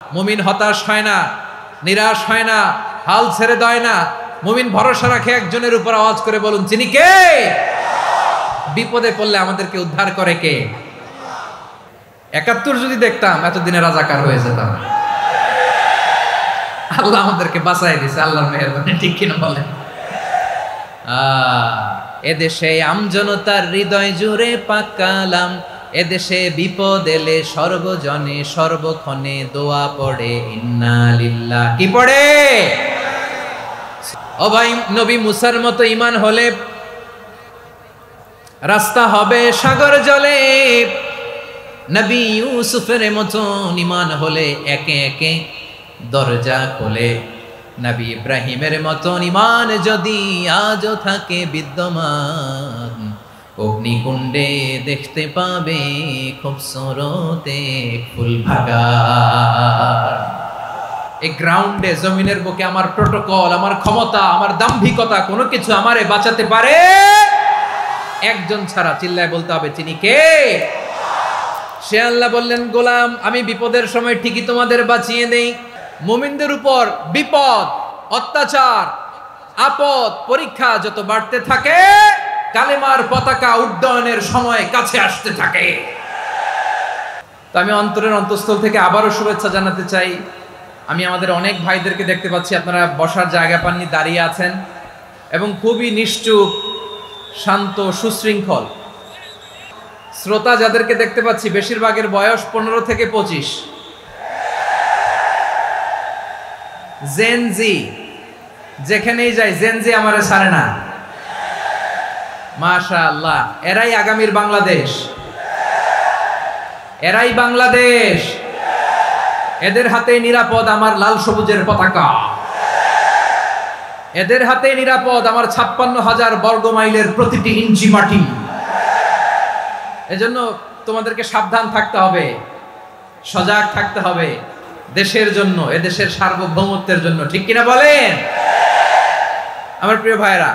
মুমিন হতাশ হয় না, নিরাশ হয় না, হাল ছেড়ে দেয় না। মুমিন ভরসা রাখে একজনের উপর। আওয়াজ করে বলুন, যিনি কে? বিপদে পড়লে আমাদেরকে উদ্ধার করে কে? ৭১ যদি দেখতাম এতদিনে রাজাকার হয়ে যেতাম। আল্লাহ আমাদেরকে বাঁচাই দিয়েছে, আল্লাহর মেহেরবানি। ঠিক কিনা বলেন? এদেশে আমজনতার হৃদয় জুড়ে পাকালাম, এদেশে বিপদ এলে সর্বজনে সর্বক্ষণে দোয়া পড়ে ইন্না লিল্লাহ। কি পড়ে? ও ভাই, নবী মুসার মতো ঈমান হলে রাস্তা হবে সাগর জলে, নবী ইউসুফের মতো ঈমান হলে একে একে দরজা খোলে, নবী ইব্রাহিমের মতো ঈমান যদি আজও থাকে বিদ্যমান, অগ্নিকুণ্ডে দেখতে পাবে খুবসুরতে ফুল ভাগার। এই গ্রাউন্ডে, জমিনের বুকে আমার প্রটোকল, আমার ক্ষমতা, আমার দাম্ভিকতা কোনো কিছু আমারে বাঁচাতে পারে একজন ছাড়া। চিল্লায় বলতে হবে, তিনি কে? সে আল্লাহ বললেন, গোলাম আমি বিপদের সময় ঠিকই তোমাদের বাঁচিয়ে দেই। মুমিনদের উপর বিপদ, অত্যাচার, আপদ, পরীক্ষা যত বাড়তে থাকে, কালেমার পতাকা উড্ডয়নের সময় কাছে আসতে থাকে। তো আমি অন্তরের অন্তঃস্থল থেকে আবারও শুভেচ্ছা জানাতে চাই। আমি আমাদের অনেক ভাইদেরকে দেখতে পাচ্ছি, আপনারা বসার জায়গা পাননি, দাঁড়িয়ে আছেন এবং খুবই নিশ্চুপ, শান্ত, সুশৃঙ্খল। শ্রোতা যাদেরকে দেখতে পাচ্ছি বেশিরভাগের বয়স 15 থেকে 25। জেনজি, যেখানেই যাই জেনজি আমারে ছাড়ে না। মাশাআল্লাহ, এরাই আগামীর বাংলাদেশ, এরাই বাংলাদেশ। এদের হাতে নিরাপদ আমার লাল সবুজের পতাকা, এদের হাতে নিরাপদ আমার 56,000 বর্গ মাইলের প্রতিটি ইঞ্চি মাটি। এজন্য তোমাদেরকে সাবধান থাকতে হবে, সজাগ থাকতে হবে দেশের জন্য, এদেশের সার্বভৌমত্বের জন্য। ঠিক কিনা বলেন? আমার প্রিয় ভাইরা,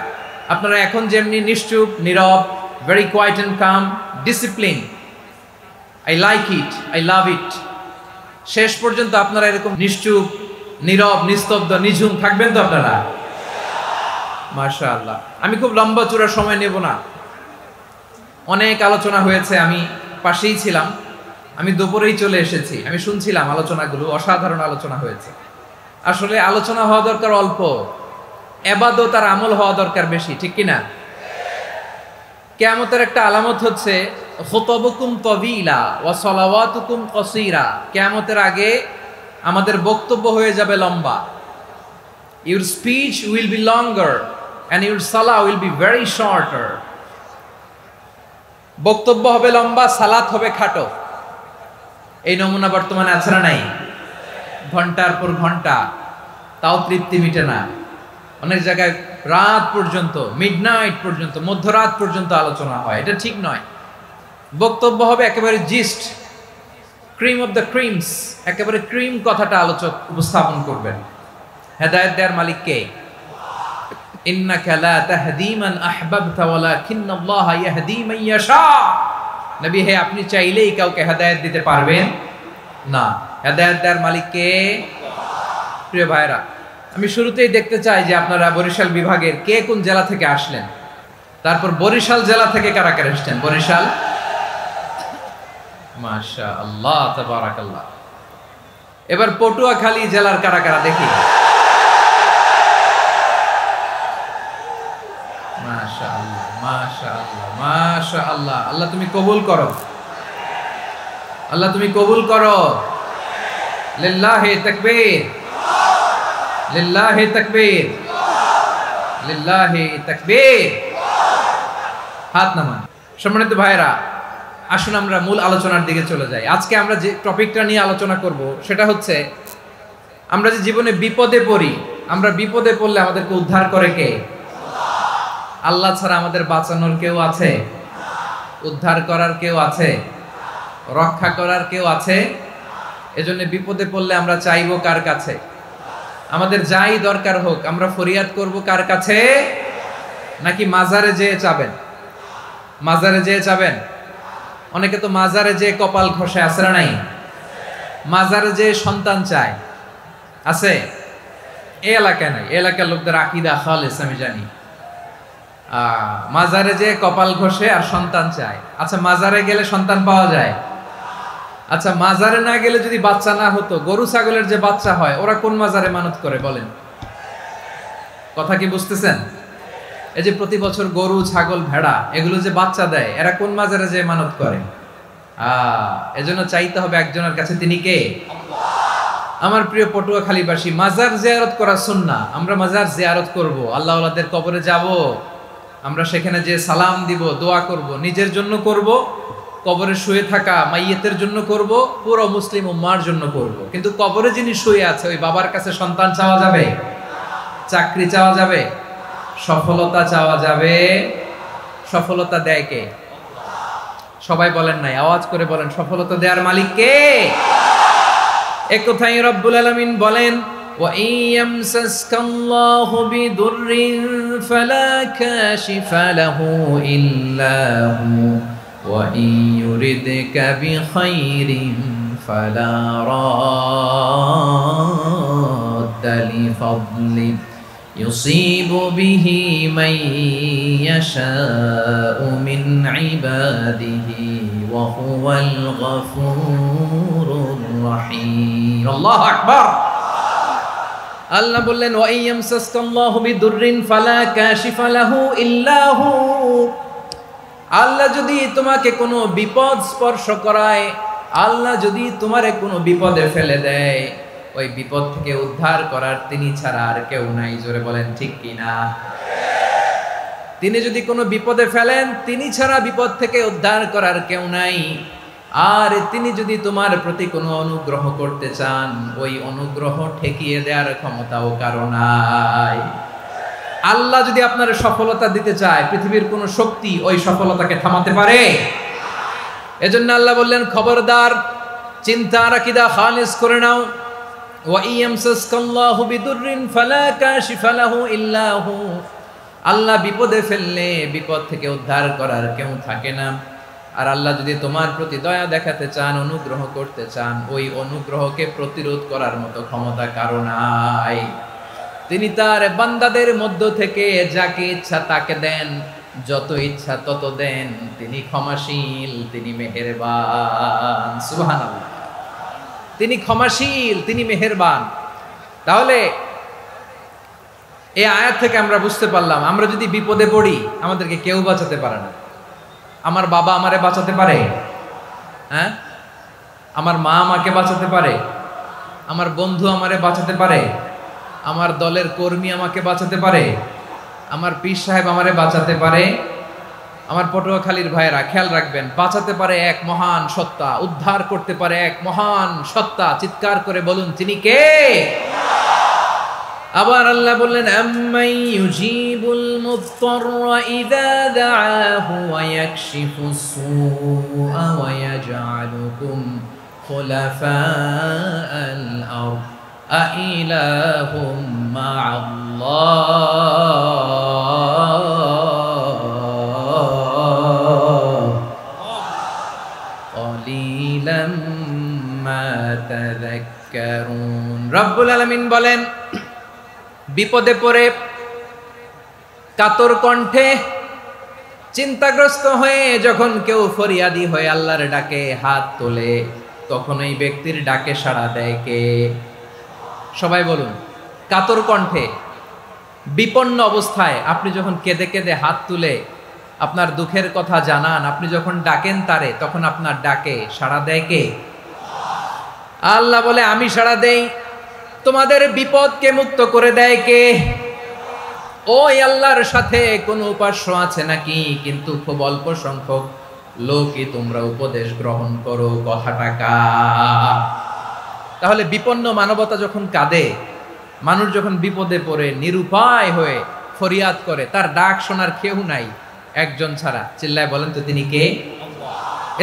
আপনারা এখন যেমনি নিশ্চুপ, নীরব, very quiet and calm, discipline, I like it, I love it. শেষ পর্যন্ত আপনারা এরকম নিশ্চুপ, নীরব, নিস্তব্ধ, নিঝুম থাকবেন তো আপনারা? মাশাআল্লাহ। আমি খুব লম্বা চূড়া সময় নেব না, অনেক আলোচনা হয়েছে, আমি পাশেই ছিলাম, আমি দুপুরেই চলে এসেছি, আমি শুনছিলাম আলোচনাগুলো, অসাধারণ আলোচনা হয়েছে। আসলে আলোচনা হওয়া দরকার অল্প, ইবাদত আর আমল হওয়া দরকার বেশি। ঠিক কিনা? কিয়ামতের একটা আলামত হচ্ছে খুতবুকুম তাওয়িলা ওয়া সালাওয়াতুকুম কাসীরা। কিয়ামতের আগে আমাদের বক্তব্য হয়ে যাবে লম্বা। Your speech will be longer and your salah will be very shorter. বক্তব্য হবে লম্বা, সালাত হবে খাটো। এই নমুনা বর্তমানে আছে না নাই? ঘন্টার পর ঘন্টা, তাও তৃপ্তি মিটে না। অনেক জায়গায় রাত পর্যন্ত, মিডনাইট পর্যন্ত, মধ্যরাত পর্যন্ত আলোচনা হয়। এটা ঠিক নয়। বক্তব্য হবে একেবারে gist, cream of the creams, একেবারে ক্রিম কথাটা আলোচক উপস্থাপন করবেন। হেদায়েত দেওয়ার মালিক কে? ইন্নাকা লা তাহদি মান আহবাবতা ওয়ালাকিন্নাল্লাহা ইয়াহদি মান ইয়াশা। নবী হে, আপনি চাইলেই কাউকে হেদায়েত দিতে পারবেন না। হেদায়েত দেওয়ার মালিক কে? প্রিয় ভাইরা, আমি শুরুতেই দেখতে চাই যে আপনারা বরিশাল বিভাগের কে কোন জেলা থেকে আসলেন, তারপর বরিশাল জেলা থেকে কারা কারা এসেছেন। বরিশাল, মাশাআল্লাহ, তাবারাকাল্লাহ। এবার পটুয়াখালী জেলার কারা কারা দেখি। মাশাআল্লাহ, মাশাআল্লাহ, মাশাআল্লাহ। আল্লাহ তুমি কবুল করো, আল্লাহ তুমি কবুল করো। লিল্লাহি তাকবীর, লিল্লাহি তাকবীর, লিল্লাহি তাকবীর। হাত নামান। সম্মানিত ভাইরা, আসুন আমরা মূল আলোচনার দিকে চলে যাই। আজকে আমরা যে টপিকটা নিয়ে আলোচনা করব সেটা হচ্ছে, আমরা যে জীবনে বিপদে পড়ি, আমরা বিপদে পড়লে আমাদেরকে উদ্ধার করে কে? আল্লাহ ছাড়া আমাদের বাঁচানোর কেউ আছে? উদ্ধার করার কেউ আছে? রক্ষা করার কেউ আছে? এজন্য বিপদে পড়লে আমরা চাইবো কার কাছে? আমাদের যাই দরকার হোক আমরা ফরিয়াদ করব কার কাছে? নাকি মাজারে যেয়ে চাবেন? মাজারে যেয়ে চাবেন? অনেকে তো মাজারে যেয়ে কপাল ঘষে, আসে না নাই? মাজারে যে সন্তান চায় আছে? এই এলাকায় নাই, এলাকার লোকদের আকীদা খালেস আমি জানি। মাজারে যে কপাল ঘষে আর সন্তান চায়। আচ্ছা, মাজারে গেলে সন্তান পাওয়া যায়? আচ্ছা, মাজারে না গেলে যদি বাচ্চা না হতো, গরু ছাগলের যে বাচ্চা হয় ওরা কোন মাজারে মানত করে বলেন? কথা কি বুঝতেছেন? এই যে প্রতি বছর গরু ছাগল ভেড়া এগুলো যে বাচ্চা দেয়, এরা কোন মাজারে যে মানত করে? এজন্য চাইতে হবে একজনের কাছে, তিনি কে? আমার প্রিয় পটুয়াখালীবাসী, মাজার জিয়ারত করা সুন্নাহ। আমরা মাজার জিয়ারত করব, আল্লাহ ওয়ালাদের কবরে যাব, আমরা সেখানে যে সালাম দিব, দোয়া করব, নিজের জন্য করব, কবরে শুয়ে থাকা মাইয়েতের জন্য করব, পুরো মুসলিম উম্মার জন্য করব। কিন্তু কবরে যিনি শুয়ে আছে ওই বাবার কাছে সন্তান চাওয়া যাবে? চাকরি চাওয়া যাবে? সফলতা চাওয়া যাবে? সফলতা দেয় কে? সবাই বলেন নাই, আওয়াজ করে বলেন, সফলতা দেওয়ার মালিক কে? এক কথাই রব্বুল আলামিন বলেন, ওয়া ইয়ামসাসকাল্লাহু বিদুররিন ফালা কাশিফা লাহু ইল্লা হু ওয়া ইয়ুরিদকা বিখাইরিন ফালা রাদ্দা লিফাদলি ইউসিবু বিহি মান ইয়াশাউ মিন ইবাদিহি ওয়া হুয়াল গফুরুর রহিম। আল্লাহু আকবার। আল্লাহ বললেন, ওয়া ইয়ামসাসকাল্লাহু বিদুররিন ফালা কাশিফা লাহু ইল্লা হু। আল্লাহ যদি তোমাকে কোনো বিপদ স্পর্শ করায়, আল্লাহ যদি তোমারে কোনো বিপদে ফেলে দেয়, ওই বিপদ থেকে উদ্ধার করার তিনি ছাড়া আর কেউ নাই। জোরে বলেন ঠিক কিনা? তিনি যদি কোনো বিপদে ফেলেন, তিনি ছাড়া বিপদ থেকে উদ্ধার করার কেউ নাই। আর তিনি যদি তোমার প্রতি কোনো অনুগ্রহ করতে চান, ওই অনুগ্রহ ঠেকিয়ে দেওয়ার ক্ষমতাও কারো নাই। আল্লাহ যদি আপনার সফলতা দিতে চায়, পৃথিবীর কোনো শক্তি ওই সফলতাকে থামাতে পারে? এজন্য আল্লাহ বললেন, খবরদার, চিন্তা আর আকীদা খালিস করে নাও। ওয়া ইয়ামসাসকাল্লাহু বিদুররিন ফালা কাশিফা লাহু ইল্লা হু। আল্লাহ বিপদে ফেললে বিপদ থেকে উদ্ধার করার কেউ থাকে না। আর আল্লাহ যদি তোমার প্রতি দয়া দেখাতে চান, অনুগ্রহ করতে চান, ওই অনুগ্রহকে প্রতিরোধ করার মতো ক্ষমতা কারো নাই। তিনি তার বান্দাদের মধ্য থেকে যাকে ইচ্ছা তাকে দেন, যত ইচ্ছা তত দেন। তিনি ক্ষমাশীল, তিনি মেহেরবান। সুবহানাল্লাহ। তিনি ক্ষমাশীল, তিনি মেহেরবান। তাহলে এই আয়াত থেকে আমরা বুঝতে পারলাম, আমরা যদি বিপদে পড়ি আমাদেরকে কেউ বাঁচাতে পারে না। আমার বাবা আমারে বাঁচাতে পারে? হ্যাঁ? আমার মা আমাকে বাঁচাতে পারে? আমার বন্ধু আমারে বাঁচাতে পারে? আমার দলের কর্মী আমাকে বাঁচাতে পারে? আমার পীর সাহেব আমারে বাঁচাতে পারে? আমার পটুয়াখালীর ভাইয়েরা খেয়াল রাখবেন, বাঁচাতে পারে এক মহান সত্তা, উদ্ধার করতে পারে এক মহান সত্তা। চিৎকার করে বলুন, তিনি কে? আবার আল্লাহ বললেন, আম্মাই ইউজিবুল মুত্তাররা ইযা দাআহু ওয়া ইয়াকশিফুস সুআ ওয়া ইয়াজআলুকুম খুলাফাআল আরদ আইলাহুম মা'আল্লাহ ক্বালিলাম মা তাযাক্কারুন। রব্বুল আলামিন বলেন, বিপদে পড়ে কাতর কণ্ঠে চিন্তাগ্রস্ত হয়ে যখন কেউ ফরিয়াদি হয়ে আল্লাহর ডাকে হাত তোলে, তখন ওই ব্যক্তির ডাকে সাড়া দেয় কে? সবাই বলুন। কাতর কণ্ঠে বিপন্ন অবস্থায় আপনি যখন কেঁদে কেঁদে হাত তুলে আপনার দুঃখের কথা জানান, আপনি যখন ডাকেন তারে, তখন আপনার ডাকে সাড়া দেয় কে? আল্লাহ বলে, আমি সাড়া দেই। তোমাদের বিপদকে মুক্ত করে দেয় কে? ওই আল্লাহর সাথে কোনো উপাস্য আছে নাকি? কিন্তু খুব অল্প সংখ্যক লোকই তোমরা উপদেশ গ্রহণ করো। কথাটা কার? তাহলে বিপন্ন মানবতা যখন কাঁদে, মানুষ যখন বিপদে পড়ে নিরুপায় হয়ে ফরিয়াদ করে, তার ডাক শোনার কেউ নাই একজন ছাড়া। চিল্লায় বলেন তো, তিনি কে?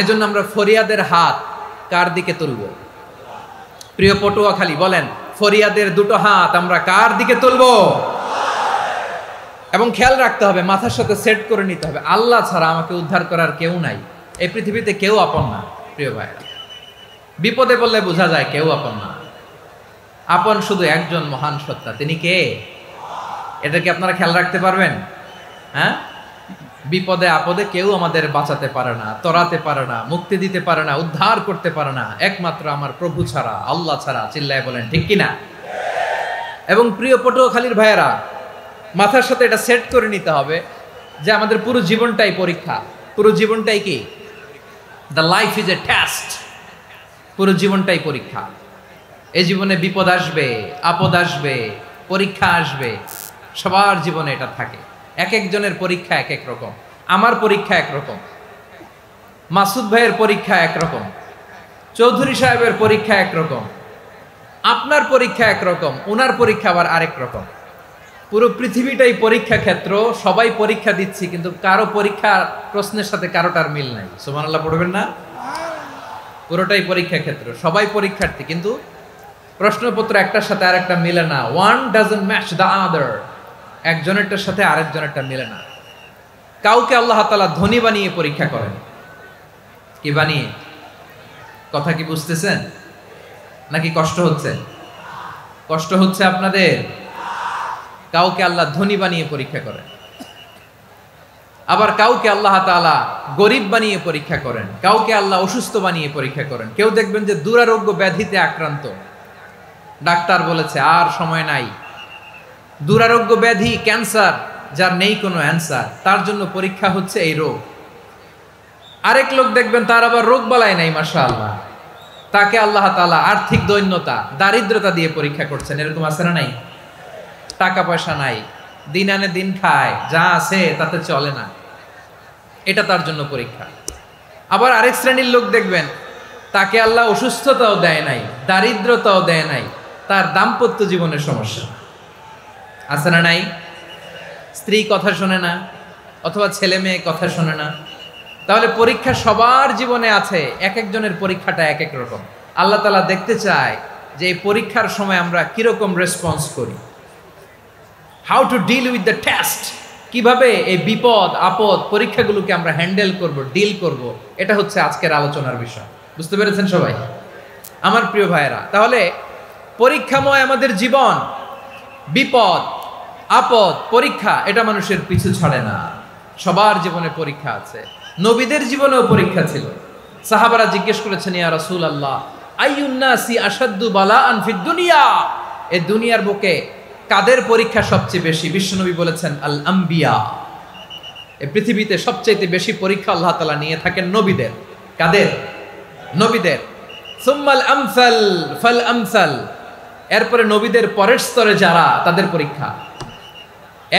এজন্য আমরা ফরিয়াদের হাত কার দিকে তুলব? প্রিয় পটুয়াখালী বলেন, ফরিয়াদের দুটো হাত আমরা কার দিকে তুলব? এবং খেয়াল রাখতে হবে, মাথার সাথে সেট করে নিতে হবে, আল্লাহ ছাড়া আমাকে উদ্ধার করার কেউ নাই। এই পৃথিবীতে কেউ আপন না। প্রিয় ভাইরা, বিপদে পড়লে বোঝা যায় কেউ আপন না, আপন শুধু একজন মহান সত্তা। তিনি কে? এটা কি আপনারা খেয়াল রাখতে পারবেন? হ্যাঁ, বিপদে আপদে কেউ আমাদের বাঁচাতে পারে না, তরাতে পারে না, মুক্তি দিতে পারে না, উদ্ধার করতে পারে না, একমাত্র আমার প্রভু ছাড়া, আল্লাহ ছাড়া। চিল্লায় বলেন ঠিক কিনা? এবং প্রিয় পটুয়াখালীর ভাইয়েরা, মাথার সাথে এটা সেট করে নিতে হবে যে আমাদের পুরো জীবনটাই পরীক্ষা। পুরো জীবনটাই কি? The life is a test. পুরো জীবনটাই পরীক্ষা। এই জীবনে বিপদ আসবে, আপদ আসবে, পরীক্ষা আসবে, সবার জীবনে এটা থাকে। এক একজনের পরীক্ষা এক এক রকম। আমার পরীক্ষা একরকম, মাসুদ ভাইয়ের পরীক্ষা একরকম, চৌধুরী সাহেবের পরীক্ষা একরকম, আপনার পরীক্ষা একরকম, ওনার পরীক্ষা আবার আরেক রকম। পুরো পৃথিবীটাই পরীক্ষা ক্ষেত্র, সবাই পরীক্ষা দিচ্ছি, কিন্তু কারো পরীক্ষা প্রশ্নের সাথে কারোটার মিল নাই। সুবহানাল্লাহ পড়বেন না? পুরোটাই পরীক্ষা ক্ষেত্র, সবাই পরীক্ষার্থী, কিন্তু প্রশ্নপত্র একটার সাথে আরেকটা মিলে না। One doesn't match the other. একজনেরটার সাথে আরেকজনেরটা মিলে না। কাউকে আল্লাহ তাআলা ধনী বানিয়ে পরীক্ষা করেন। কি বানিয়ে? কথা কি বুঝতেছেন নাকি কষ্ট হচ্ছে? কষ্ট হচ্ছে আপনাদের? কাউকে আল্লাহ ধনী বানিয়ে পরীক্ষা করেন, আবার কাউকে আল্লাহ তাআলা গরিব বানিয়ে পরীক্ষা করেন, কাউকে আল্লাহ অসুস্থ বানিয়ে পরীক্ষা করেন। কেউ দেখবেন যে দুরারোগ্য ব্যাধিতে আক্রান্ত, ডাক্তার বলেছে আর সময় নাই, দুরারোগ্য ব্যাধি, ক্যান্সার, যার নেই কোনো অ্যান্সার, তার জন্য পরীক্ষা হচ্ছে এই রোগ। আরেক লোক দেখবেন তার আবার রোগ বালাই নাই, মাশাআল্লাহ, তাকে আল্লাহ তাআলা আর্থিক দৈন্যতা, দারিদ্রতা দিয়ে পরীক্ষা করছেন। এরকম আছে না নাই? টাকা পয়সা নাই, দিন আনে দিন খায়, যা আছে তাতে চলে না, এটা তার জন্য পরীক্ষা। আবার আরেক শ্রেণীর লোক দেখবেন তাকে আল্লাহ অসুস্থতাও দেয় নাই, দারিদ্রতাও দেয় নাই, তার দাম্পত্য জীবনের সমস্যা আছে না নাই? স্ত্রী কথা শোনে না, অথবা ছেলে মেয়ে কথা শোনে না। তাহলে পরীক্ষা সবার জীবনে আছে, এক একজনের পরীক্ষাটা এক এক রকম। আল্লাহ তাআলা দেখতে চায় যে এই পরীক্ষার সময় আমরা কিরকম রেসপন্স করি। How to deal with the test, কিভাবে এই বিপদ আপদ পরীক্ষাগুলোকে আমরা হ্যান্ডেল করব, ডিল করব, এটা হচ্ছে আজকের আলোচনার বিষয়। বুঝতে পেরেছেন সবাই আমার প্রিয় ভাইয়েরা? তাহলে পরীক্ষাময় আমাদের জীবন, বিপদ আপদ পরীক্ষা, এটা মানুষের পিছু ছাড়ে না। সবার জীবনে পরীক্ষা আছে। নবীদের জীবনেও পরীক্ষা ছিল। সাহাবারা জিজ্ঞেস করেছেন, ইয়া রাসূলুল্লাহ, আইয়ুন নাসি আশাদ্দু বালাআন ফিদ দুনিয়া, এই দুনিয়ার বুকে কাদের পরীক্ষা সবচেয়ে বেশি? বিশ্বনবী বলেছেন, আল আম্বিয়া। এই পৃথিবীতে সবচেয়ে বেশি পরীক্ষা আল্লাহ তাআলা নিয়ে থাকেন নবীদের। কাদের? নবীদের। সুম্মাল আমসাল ফাল আমসাল, এরপরে নবীদের পরের স্তরে যারা, তাদের পরীক্ষা।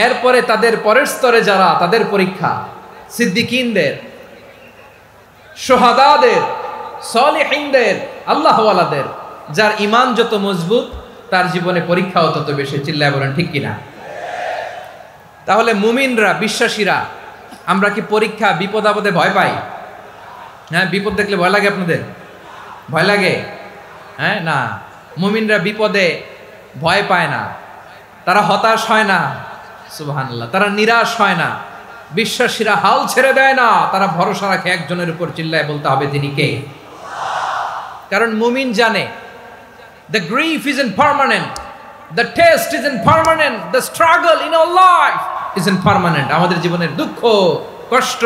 এরপরে তাদের পরের স্তরে যারা, তাদের পরীক্ষা। সিদ্দিকিনদের, শুহাদাদের, সালিহিনদের, আল্লাহওয়ালাদের। যার ঈমান যত মজবুত, তার জীবনে পরীক্ষাও তত বেশি। চিল্লায় বলেন ঠিক কিনা? তাহলে মুমিনরা, বিশ্বাসীরা, আমরা কি পরীক্ষা বিপদ আপদে ভয় পাই? হ্যাঁ, বিপদ দেখলে ভয় লাগে আপনাদের? ভয় লাগে? হ্যাঁ, না, মুমিনরা বিপদে ভয় পায় না, তারা হতাশ হয় না, সুবহানাল্লাহ, তারা নিরাশ হয় না। বিশ্বাসীরা হাল ছেড়ে দেয় না, তারা ভরসা রাখে একজনের উপর। চিল্লায় বলতে হবে তিনি কে? কারণ মুমিন জানে the grief isn't permanent, the test isn't permanent, the struggle in our life isn't permanent. আমাদের জীবনের দুঃখ, কষ্ট,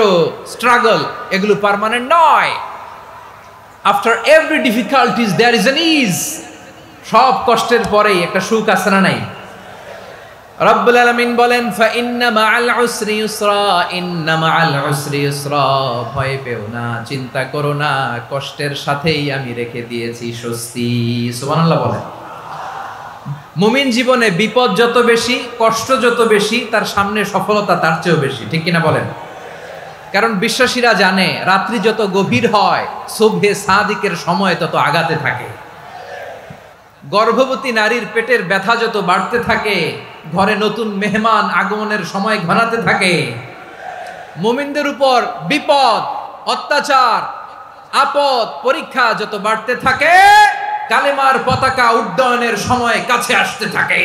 স্ট্রাগল, এগুলো পার্মানেন্ট নয়। after every difficulties there is an ease. সব কষ্টের পরেই একটা সুখ আছে না নাই? রব্বুল আলামিন বলেন, ফা ইন্না মাআল উসরি ইউসরা, ইন্না মাআল উসরি ইউসরা, ভয় পেও না, চিন্তা করো না, কষ্টের সাথেই আমি রেখে দিয়েছি স্বস্তি। সুবহানাল্লাহ বলেন। মুমিন জীবনে বিপদ যত বেশি, কষ্ট যত বেশি, তার সামনে সফলতা তার চেয়েও বেশি। ঠিক কিনা বলেন? কারণ বিশ্বাসীরা জানে রাত্রি যত গভীর হয়, সুবহে সাদিকের সময় তত আগাতে থাকে। গর্ভবতী নারীর পেটের ব্যথা যত বাড়তে থাকে, ঘরে নতুন মেহমান আগমনের সময় ঘনাতে থাকে। মুমিনদের উপর বিপদ, অত্যাচার, আপদ, পরীক্ষা যত বাড়তে থাকে, কালেমার পতাকা উড্ডয়নের সময় কাছে আসতে থাকে।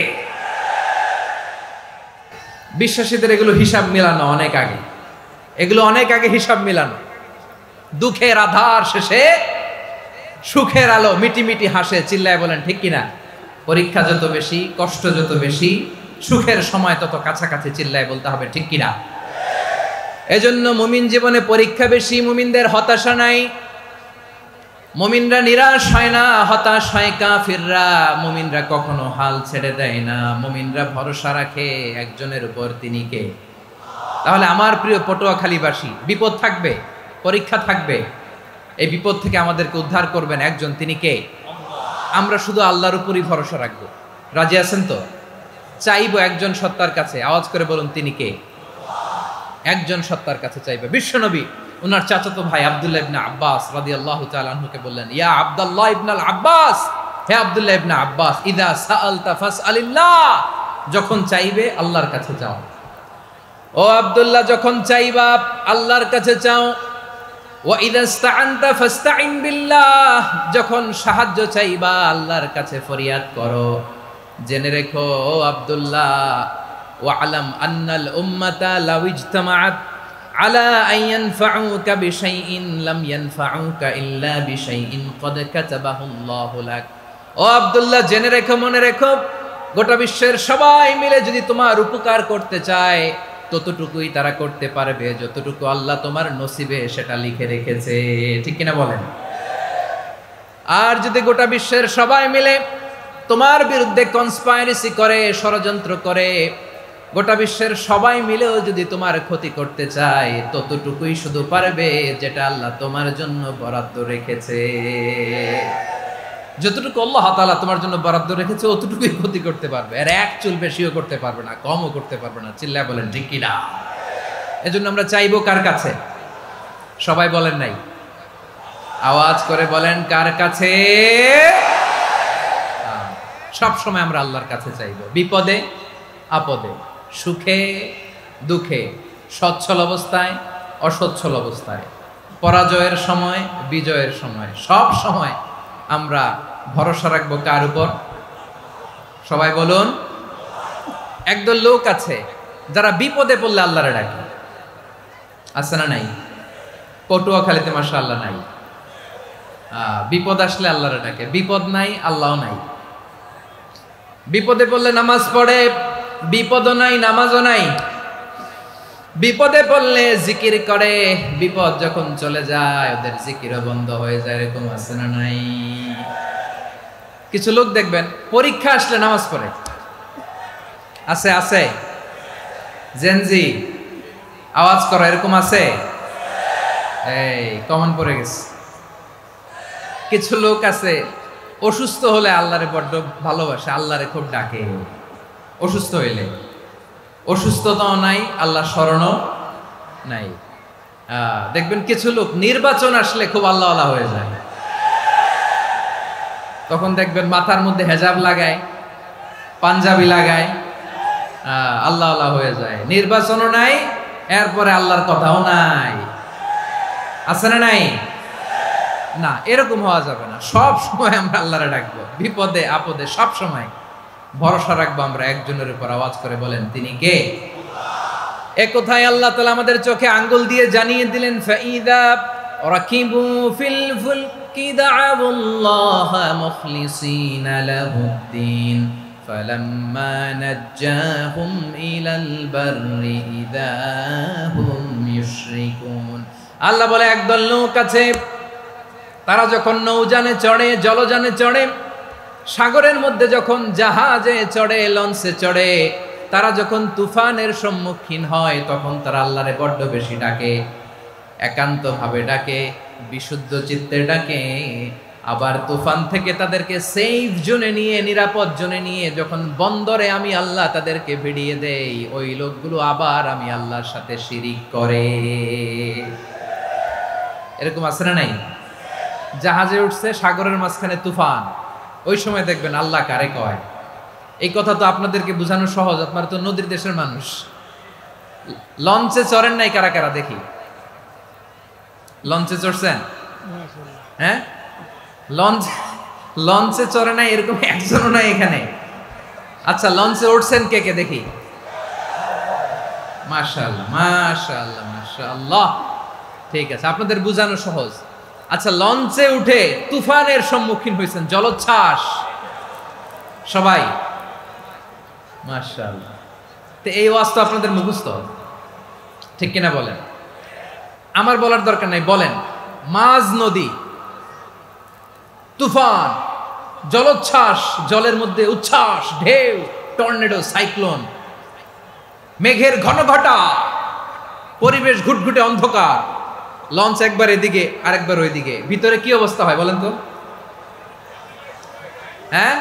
বিশ্বাসীদের এগুলো হিসাব মিলানো অনেক আগে, এগুলো অনেক আগে হিসাব মিলানো। দুঃখের আধার শেষে সুখের আলো, মিটি মিটি হাসে, চিল্লায় বলেন ঠিক কিনা? পরীক্ষা যত বেশি, কষ্ট যত বেশি, সুখের সময় তত কাছাকাছি, চিল্লায় বলতে হবে ঠিক কিনা? এজন্য মুমিন জীবনে পরীক্ষা বেশি, মুমিনদের হতাশা নাই, মুমিনরা নিরাশ হয় না, হতাশ হয় কাফিররা। মুমিনরা কখনো হাল ছেড়ে দেয় না, মুমিনরা ভরসা রাখে একজনের উপর, তিনি কে? তাহলে আমার প্রিয় পটুয়াখালীবাসী, বিপদ থাকবে, পরীক্ষা থাকবে, এই বিপদ থেকে আমাদেরকে উদ্ধার করবেন একজন, তিনি কে? আমরা শুধু আল্লাহর উপরই ভরসা রাখবো। রাজি আছেন তো? চাইবো একজন সত্তার কাছে, আওয়াজ করে বলুন তিনি কে? একজন সত্তার কাছে চাইবে। বিশ্বনবী ওনার চাচাতো ভাই আব্দুল্লাহ ইবনে আব্বাস রাদিয়াল্লাহু তাআলা আনহুকে বললেন, ইয়া আব্দুল্লাহ ইবনুল আব্বাস, হে আব্দুল্লাহ ইবনে আব্বাস, ইদা সাআলতা ফাসআলিল্লাহ, যখন চাইবে আল্লাহর কাছে যাও। ও আব্দুল্লাহ, যখন চাইবা আল্লাহর কাছে চাও। ওয়া ইদা ইসতাআনতা ফাসতাইন বিল্লাহ, যখন সাহায্য চাইবা আল্লাহর কাছে ফরিয়াদ করো। জেনে রেখো ও আব্দুল্লাহ, ওয়া'লাম আন্নাল উম্মাতা লাউ ইজতামাআত আলা আন ইয়ানফাউকা বিশাইইন লাম ইয়ানফাউকা ইল্লা বিশাইইন ক্বাদ কাতাবাহু আল্লাহু লাক। ও আব্দুল্লাহ, জেনে রেখো, মনে রেখো, গোটা বিশ্বের সবাই মিলে যদি তোমার উপকার করতে চায় ততটুকুই তারা করতে পারবে যতটুকু আল্লাহ তোমার নসিবে সেটা লিখে রেখেছে। ঠিক কিনা বলেন? আর যদি গোটা বিশ্বের সবাই মিলে তোমার বিরুদ্ধে কনস্পাইরেসি করে, ষড়যন্ত্র করে, গোটা বিশ্বের সবাই মিলেও যদি তোমার ক্ষতি করতে চায় ততটুকুই শুধু পারবে যেটা আল্লাহ তোমার জন্য বরাদ্দ রেখেছে। যতটুকু আল্লাহ তাআলা তোমার জন্য বরাদ্দ রেখেছে অতটুকুই ক্ষতি করতে পারবে, আর এক চুল বেশিও করতে পারবে না, কমও করতে পারবে না। চিল্লায় বলেন ঠিক কিনা? এজন্য আমরা চাইবো কার কাছে? সবাই বলেন নাই, আওয়াজ করে বলেন কার কাছে? সব সময় আমরা আল্লাহর কাছে চাইবো, বিপদে আপদে, সুখে দুঃখে, সচ্ছল অবস্থায় অসচ্ছল অবস্থায়, পরাজয়ের সময় বিজয়ের সময়, সব সময় আমরা ভরসা রাখবো কার উপর? সবাই বলুন। একদল লোক আছে যারা বিপদে পড়লে আল্লাহরে ডাকে, আছে না নাই? পটুয়াখালীতে মাশাআল্লাহ নাই। বিপদ আসলে আল্লাহরে ডাকে, বিপদ নাই আল্লাহও নাই। বিপদে পড়লে নামাজ পড়ে, বিপদও নাই নামাজও নাই। বিপদে পড়লে জিকির করে, বিপদ যখন চলে যায় ওদের জিকিরও বন্ধ হয়ে যায়। এরকম আছে না নাই? কিছু লোক দেখবেন পরীক্ষা আসলে নামাজ পড়ে, আছে আছে? জেনজি আওয়াজ করো, এরকম আছে? এই কমন পড়ে গেছে। কিছু লোক আছে অসুস্থ হলে আল্লাহরে বড্ড ভালোবাসে, আল্লাহরে খুব ডাকে। অসুস্থ হইলে, অসুস্থতাও নাই, আল্লাহ স্মরণও নাই। দেখবেন কিছু লোক নির্বাচন আসলে খুব আল্লাহওয়ালা হয়ে যায়, তখন দেখবেন মাথার মধ্যে হেজাব লাগায়, পাঞ্জাবি লাগায়, আল্লাহওয়ালা হয়ে যায়। নির্বাচনও নাই, এরপরে আল্লাহর কথাও নাই। আছে না নাই? না, এরকম হওয়া যাবে না। সব সময় আমরা আল্লাহরে ডাকবো, বিপদে আপদে সব সময় ভরসা রাখবো আমরা একজনের উপর। আওয়াজ করে বলেন তিনি কে? এ কথায় আল্লাহ তাআলা আমাদের চোখে আঙ্গুল দিয়ে জানিয়ে দিলেন, ফাইদা রাকিবু ফিল ফুলকি দা'উল্লাহ মুখলিসিনা লাহুদ্দিন ফালাম্মা নাজ্জাহুম ইলাল বাররি ইযা হুম ইউশরিকুন। আল্লাহ বলে একদল লোক আছে, তারা যখন নৌযানে চড়ে, জলযানে চড়ে, সাগরের মধ্যে যখন জাহাজে চড়ে, লঞ্চে চড়ে, তারা যখন তুফানের সম্মুখীন হয় তখন তারা আল্লাহরে বড্ড বেশি ডাকে, একান্তভাবে ডাকে, বিশুদ্ধ চিত্তে ডাকে। আবার তুফান থেকে তাদেরকে সেফ জোনে নিয়ে, নিরাপদ জোনে নিয়ে যখন বন্দরে আমি আল্লাহ তাদেরকে ভিড়িয়ে দেই, ওই লোকগুলো আবার আমি আল্লাহর সাথে শিরিক করে। এরকম আছে না নাই? জাহাজে উঠছে, সাগরের মাঝখানে তুফান, ওই সময় দেখবেন আল্লাহ কারে কয়। এই কথা তো আপনাদেরকে বোঝানো সহজ, আপনারা তো নদীর দেশের মানুষ। লঞ্চে চড়েন নাই কারা কারা? দেখি, লঞ্চে চড়ছেন? হ্যাঁ, লঞ্চে চড়ে নাই এরকম একজনও নাই এখানে। আচ্ছা, লঞ্চে উঠছেন কে কে? দেখি। মাশাআল্লাহ মাশাআল্লাহ মাশাআল্লাহ। ঠিক আছে, আপনাদের বোঝানো সহজ। আচ্ছা, লঞ্চে উঠে তুফানের সম্মুখীন হয়েছেন, জলোচ্ছ্বাস সবাই, মাশাআল্লাহ। তো এই ওয়াজ তো আপনাদের মুখস্থ, ঠিক কিনা বলেন? আমার বলার দরকার নাই, বলেন। মাঝ নদী, তুফান, জলোচ্ছ্বাস, জলের মধ্যে উচ্ছ্বাস, ঢেউ, টর্নেডো, সাইক্লোন, মেঘের ঘনঘটা, পরিবেশ ঘুটঘুটে অন্ধকার, লঞ্চ একবার এদিকে আরেকবার ওইদিকে, ভিতরে কি অবস্থা হয় বলেন তো? হ্যাঁ,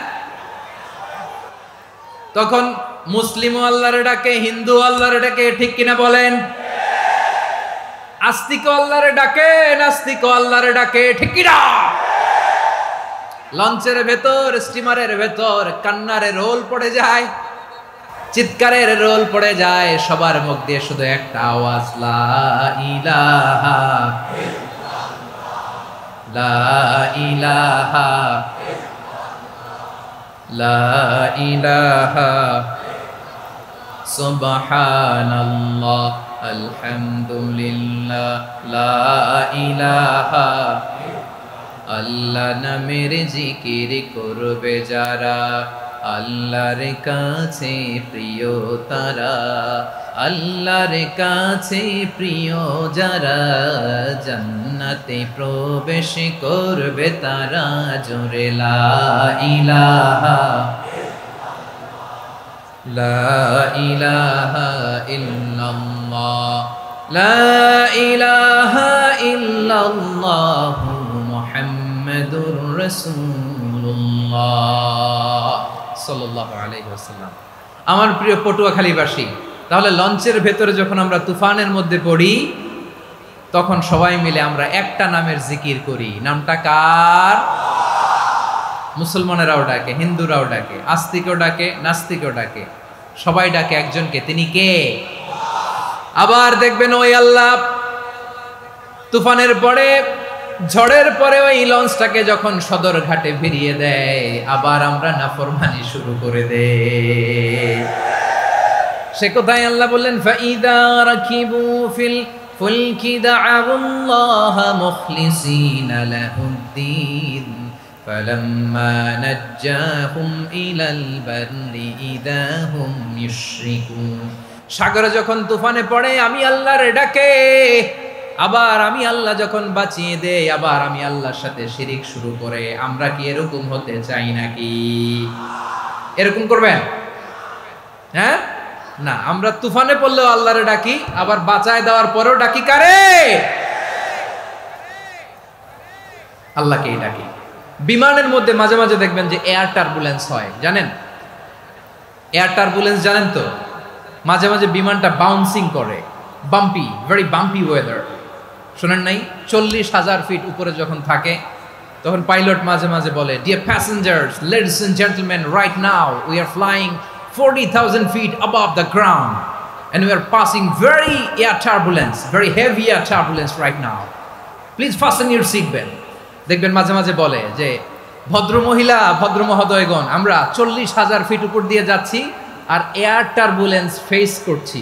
তখন মুসলিম আল্লাহরে ডাকে, হিন্দু আল্লাহরে ডাকে, ঠিক কিনা বলেন? আস্তিক আল্লাহরে ডাকে, নাস্তিক আল্লাহরে ডাকে, ঠিক কিনা? লঞ্চের ভেতর, স্টিমারের ভেতর কান্নারে রোল পড়ে যায়, চিৎকারের রোল পড়ে যায়, সবার মুখ দিয়ে শুধু একটা আওয়াজ, লা ইলাহা লা ইলাহা লা ইলাহা সুবহানাল্লাহ আলহামদুলিল্লাহ লা ইলাহা। আল্লাহ নামের জিকির করবে যারা, আল্লাহর কাছে প্রিয় তারা, আল্লাহর কাছে প্রিয় যারা, জান্নাতে প্রবেশ করবে তারা, জোরে লা ইলাহা লা ইলাহা ইল্লাল্লাহ লা ইলাহা ইল্লাল্লাহ মুহাম্মাদুর রাসূলুল্লাহ সাল্লাল্লাহু আলাইহি ওয়াসাল্লাম। আমার প্রিয় পটুয়াখালীবাসী, তাহলে লঞ্চের ভেতরে যখন আমরা তুফানের মধ্যে পড়ি, তখন সবাই মিলে আমরা একটা নামের জিকির করি। নামটা কার? মুসলমানেরাও ডাকে, হিন্দুরাও ডাকে, আস্তিকও ডাকে, নাস্তিকও ডাকে, সবাই ডাকে একজনকে। তিনি কে? আবার দেখবেন ওই আল্লাহ তুফানের পরে, ঝড়ের পরে ওই লঞ্চটাকে যখন সদর ঘাটে ফিরিয়ে দেয়, আবার আমরা নাফরমানি শুরু করে দেই। সে কোথায় আল্লাহ বললেন, ফাইদা রাকিবু ফিল ফুলকি দা'আউল্লাহ মুখলিসিনা লাহুদ্দিন ফালাম্মা নাজ্জাহুম ইলাল বাররি ইযা হুম ইউশরিকুন। সাগরে যখন তুফানে পড়ে আমি আল্লাহর ডাকে, আবার আমি আল্লাহ যখন বাঁচিয়ে দেই, আবার আমি আল্লাহর সাথে শিরিক শুরু করে। আমরা কি এরকম হতে চাই নাকি? এরকম করবেন? হ্যাঁ না, আমরা তুফানে পড়লেও আল্লাহরে ডাকি, আবার বাঁচায় দেওয়ার পরেও ডাকি কারে? আল্লাহকেই ডাকি। বিমানের মধ্যে মাঝে মাঝে দেখবেন যে এয়ার টার্বুলেন্স হয়, জানেন? এয়ার টার্বুলেন্স জানেন তো? মাঝে মাঝে বিমানটা বাউন্সিং করে, বাম্পি, ভেরি বাম্পি ওয়েদার। শোনেন নাই? 40,000 ফিট উপরে যখন থাকে, তখন পাইলট মাঝে মাঝে বলে, dear passengers, ladies and gentleman, right now we are flying 40,000 feet above the ground and we are passing very air turbulence, very heavy air turbulence right now. Please fasten your seat belt. দেখবেন মাঝে মাঝে বলে যে, ভদ্র মহিলা, ভদ্র মহোদয়গণ, আমরা 40,000 ফিট উপর দিয়ে যাচ্ছি আর এয়ার টার্বুলেন্স ফেস করছি,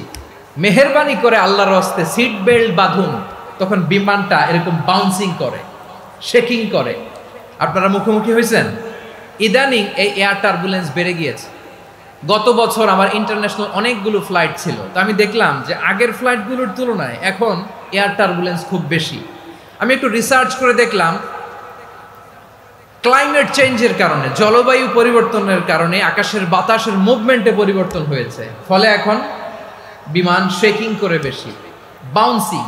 মেহেরবানি করে আল্লাহর হস্তে সিট বেল্ট বাঁধুন। তখন বিমানটা এরকম বাউন্সিং করে, শেকিং করে। আপনারা মুখোমুখি হয়েছেন? ইদানিং এই এয়ার টার্বুলেন্স বেড়ে গিয়েছে। গত বছর আমার ইন্টারন্যাশনাল অনেকগুলো ফ্লাইট ছিল, তো আমি দেখলাম যে আগের ফ্লাইটগুলোর তুলনায় এখন এয়ার টার্বুলেন্স খুব বেশি। আমি একটু রিসার্চ করে দেখলাম, ক্লাইমেট চেঞ্জের কারণে, জলবায়ু পরিবর্তনের কারণে আকাশের বাতাসের মুভমেন্টে পরিবর্তন হয়েছে, ফলে এখন বিমান শেকিং করে বেশি, বাউন্সিং,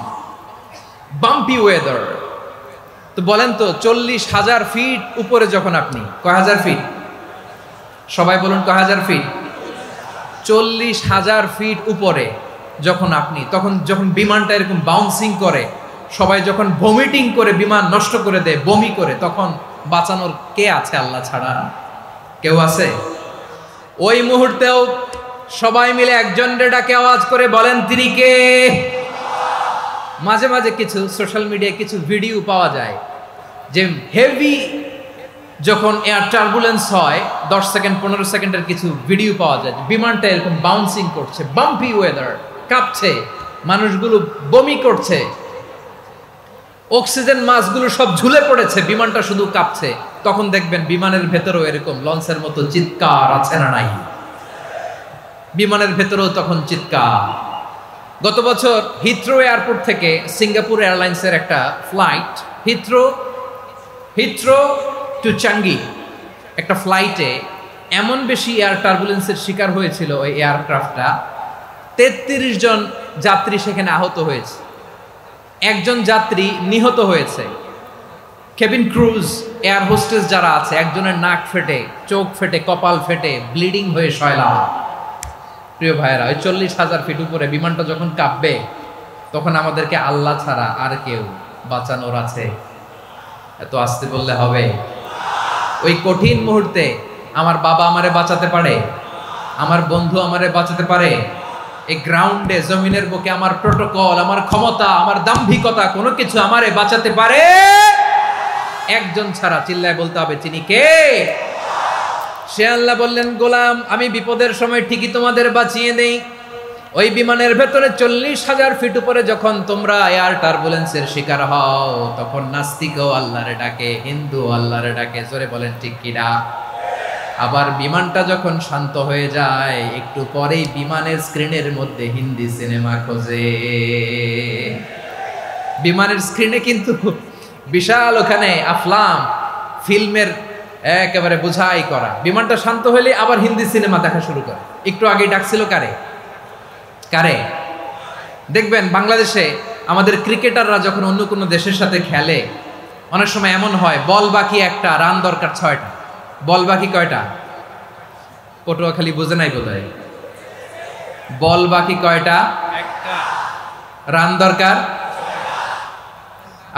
বাম্পি ওয়েদার। তো বলেন তো, 40,000 ফিট উপরে যখন আপনি, কয় হাজার ফিট? সবাই বলুন, কয় হাজার ফিট? 40,000 ফিট উপরে যখন আপনি, তখন যখন বিমানটা এরকম বাউন্সিং করে, সবাই যখন ভমিটিং করে বিমান নষ্ট করে দেয়, বমি করে, তখন বাঁচানোর কে আছে আল্লাহ ছাড়া? কেউ আছে? ওই মুহূর্তেও সবাই মিলে একজনের ডাকে আওয়াজ করে বলেন, তিনি কে? মাঝে মাঝে কিছু সোশ্যাল মিডিয়ায় কিছু ভিডিও পাওয়া যায় যে হেভি যখন এয়ার টার্বুলেন্স হয়, 10 সেকেন্ড 15 সেকেন্ডের কিছু ভিডিও পাওয়া যায়, বিমানটা এরকম বাউন্সিং করছে, বাম্পি ওয়েদার, কাঁপছে, মানুষগুলো বমি করছে। অক্সিজেন মাস্কগুলো সব ঝুলে পড়েছে, বিমানটা শুধু কাঁপছে। তখন দেখবেন বিমানের ভেতরেও এরকম লঞ্চের মতো চিৎকার আছে না নাই? বিমানের ভেতরেও তখন চিৎকার। গত বছর হিথ্রো এয়ারপোর্ট থেকে সিঙ্গাপুর এয়ারলাইন্সের একটা ফ্লাইট, হিথ্রো টু চাঙ্গি একটা ফ্লাইটে এমন বেশি এয়ার টার্বুলেন্সের শিকার হয়েছিল ওই এয়ারক্রাফটটা, 33 জন যাত্রী সেখানে আহত হয়েছে, একজন যাত্রী নিহত হয়েছে। কেবিন ক্রুজ, এয়ার হোস্টেস যারা আছে, একজনের নাক ফেটে, চোখ ফেটে, কপাল ফেটে, ব্লিডিং হয়ে শয়লা। প্রিয় ভাইয়েরা, ওই 40,000 ফিট উপরে বিমানটা যখন কাঁপবে, তখন আমাদেরকে আল্লাহ ছাড়া আর কেউ বাঁচানোর আছে? এত আস্তে বললে হবে? ওই কঠিন মুহূর্তে আমার বাবা আমারে বাঁচাতে পারে, আমার বন্ধু আমারে বাঁচাতে পারে। এই গ্রাউন্ডে, জমিনের বুকে আমার প্রোটোকল, আমার ক্ষমতা, আমার দাম্ভিকতা কোনো কিছু আমারে বাঁচাতে পারে? একজন ছাড়া। চিল্লায় বলতে হবে, চিনি কে? সে আল্লাহ বললেন, গোলাম আমি বিপদের সময় ঠিকই তোমাদের বাঁচিয়ে দেই। ওই বিমানের ভেতরে 40,000 ফিট উপরে যখন তোমরা এয়ার টার্বুলেন্সের শিকার হও, তখন নাস্তিকও আল্লাহরে ডাকে, হিন্দু আল্লাহরে ডাকে। জোরে বলেন ঠিক কিনা? আবার বিমানটা যখন শান্ত হয়ে যায়, একটু পরেই বিমানের স্ক্রিনের মধ্যে হিন্দি সিনেমা খোঁজে। বিমানের স্ক্রিনে কিন্তু বিশাল ওখানে আফলাম ফিল্মের একেবারে বোঝাই করা। বিমানটা শান্ত হলে আবার হিন্দি সিনেমা দেখা শুরু করে। একটু আগে ডাকছিল কারে? দেখবেন বাংলাদেশে আমাদের ক্রিকেটাররা যখন অন্য কোনো দেশের সাথে খেলে, অনেক সময় এমন হয় বল বাকি একটা, রান দরকার 6টা। বল বাকি কয়টা? পটুয়াখালী বুঝে নাই বোধহয়। বল বাকি কয়টা? একটা। রান দরকার।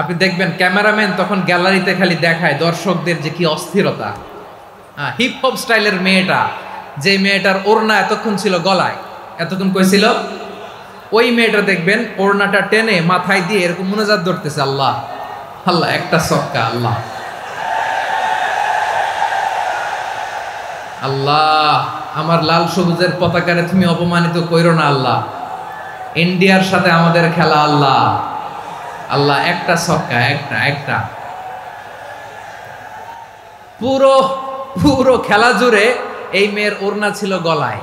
আপনি দেখবেন ক্যামেরাম্যান তখন গ্যালারিতে খালি দেখায় দর্শকদের যে কি অস্থিরতা। হিপ হপ স্টাইলের মেয়েটা, যে মেয়েটার ওড়না এতক্ষণ ছিল গলায়, এতক্ষণ কইছিল, ওই মেয়েটা দেখবেন ওড়নাটা টেনে মাথায় দিয়ে এরকম মুনাজাত ধরতেছে, আল্লাহ আল্লাহ, একটা সক্কা, আল্লাহ আল্লাহ, আমার লাল সবুজের পতাকারে তুমি অপমানিত কইরো না আল্লাহ। ইন্ডিয়ার সাথে আমাদের খেলা, আল্লাহ আল্লাহ, একটা সক্কা, একটা। পুরো খেলা জুড়ে এই মেয়ের ওড়না ছিল গলায়,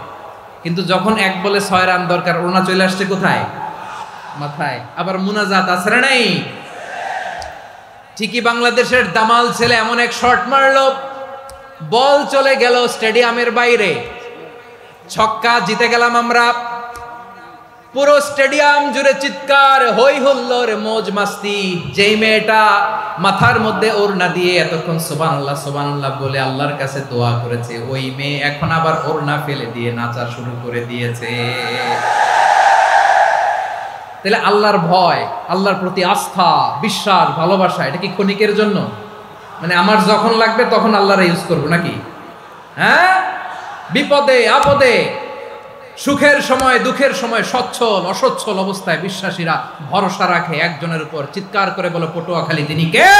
কিন্তু যখন 1 বলে 6 রান দরকার, ওড়না চলে আসছে কোথায়? মাথায়। আবার মুনাজাত আছে না নাই? ঠিকই বাংলাদেশের দামাল ছেলে এমন এক শট মারলো, বল চলে গেল স্টেডিয়ামের বাইরে, ছক্কা, জিতে গেলাম আমরা। পুরো স্টেডিয়াম জুড়ে চিৎকার, হই হুল্লোড়, মৌজ মাস্তি। যেই মেয়েটা মাথার মধ্যে ওড়না দিয়ে এতক্ষণ সুবহানাল্লাহ সুবহানাল্লাহ বলে আল্লাহর কাছে দোয়া করেছে, ওই মেয়ে এখন আবার ওড়না ফেলে দিয়ে নাচা শুরু করে দিয়েছে। তাহলে আল্লাহর ভয়, আল্লাহর প্রতি আস্থা, বিশ্বাস, ভালোবাসা, এটা কি ক্ষণিকের জন্য? মানে আমার যখন লাগবে তখন আল্লাহর ইউজ করবো নাকি? হ্যাঁ, বিপদে আপদে, সুখের সময় দুঃখের সময়, সচ্ছল অসচ্ছল অবস্থায় বিশ্বাসীরা ভরসা রাখে একজনের উপর। চিৎকার করে বলো, পটুয়াখালী তিনি কে?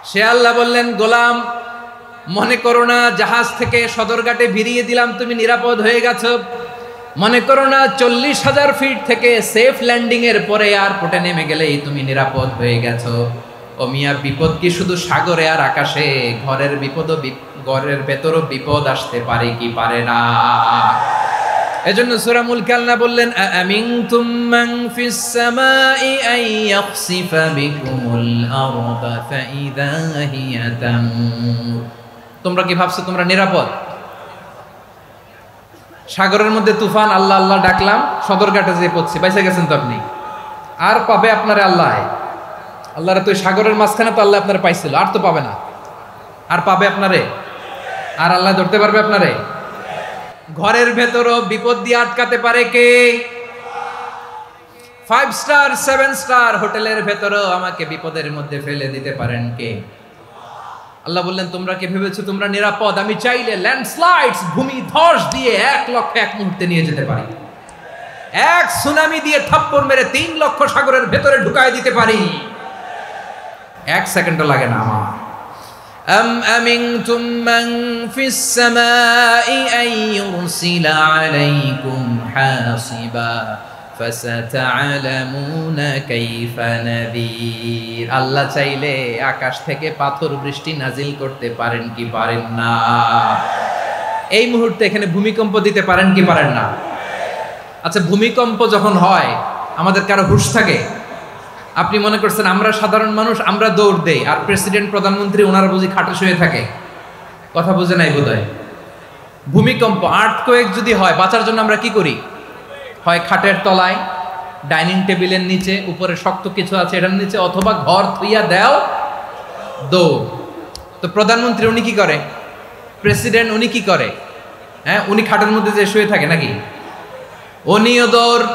সে আল্লাহ বললেন, গোলাম মনে করো না জাহাজ থেকে সদরঘাটে ভিড়িয়ে দিলাম তুমি নিরাপদ হয়ে গেছো। মনে করো না 40,000 ফিট থেকে সেফ ল্যান্ডিং এর পরে এয়ারপোর্টে নেমে গেলেই তুমি নিরাপদ হয়ে গেছো। ও মিয়া, বিপদ কি শুধু সাগরে আর আকাশে? ঘরের বিপদও, ঘরের ভেতরও বিপদ আসতে পারে কি পারে না? এজন্য সূরা মুলক আল্লাহ বললেন, আমিনতুম মান ফিস সামাই আন ইয়াখসিফা বিকুমুল আরদা ফাইদা হিয়া তামুর। তোমরা কি ভাবছো তোমরা নিরাপদ? সাগরের মধ্যে তুফান, আল্লাহ আল্লাহ ডাকলাম, সদরঘাটে যেয়ে পড়ছি, বাইসে গেছেন তো আপনি। আর পাবে আপনারে আল্লাহ? আল্লাহরে তো সাগরের মাঝখানে তো আল্লাহ আপনারে পাইছিল, আর তো পাবে না। আর পাবে আপনারে? আর আল্লাহ ধরতে পারবে আপনারে? ঘরের ভেতরও বিপদ দিয়ে আটকাতে পারে কে? 5 স্টার 7 স্টার হোটেলের ভেতরও আমাকে বিপদের মধ্যে ফেলে দিতে পারেন কে? আল্লাহ বললেন, তোমরা কি ভেবেছো তোমরা নিরাপদ? আমি চাইলে ল্যান্ডস্লাইডস, ভূমি ধস দিয়ে 1 লক্ষ 1 মুহূর্তে নিয়ে যেতে পারি। এক সুনামি দিয়ে থাপ্পড় মেরে 3 লক্ষ সাগরের ভেতরে ঢুকায় দিতে পারি। 1 সেকেন্ডও লাগে না আমার। আম আমিনতুম মান ফিস সামাই আন ইউরসিলা আলাইকুম হাসিবা ফাসাতা'লামুনা কাইফা নাযীর। আল্লাহ চাইলে আকাশ থেকে পাথর বৃষ্টি নাজিল করতে পারেন কি পারেন না? এই মুহূর্তে এখানে ভূমিকম্প দিতে পারেন কি পারেন না? আচ্ছা, ভূমিকম্প যখন হয় আমাদের কারো হুঁশ থাকে? আপনি মনে করছেন আমরা সাধারণ মানুষ, আমরা দৌড় দেই, আর প্রেসিডেন্ট প্রধানমন্ত্রী ওনারা বুঝি খাটে শুয়ে থাকে? কথা বুঝে নাই বোধহয়। ভূমিকম্প, আর্থকোয়েক যদি হয়, বাঁচার জন্য আমরা কি করি? হয় খাটের তলায়, ডাইনিং টেবিলের নিচে, উপরে শক্ত কিছু আছে এটার নিচে, অথবা ঘর থুইয়া দেও দৌড়। তো প্রধানমন্ত্রী উনি কি করে? প্রেসিডেন্ট উনি কি করে? হ্যাঁ, উনি খাটের মধ্যে যে শুয়ে থাকে নাকি? উনিও দৌড়,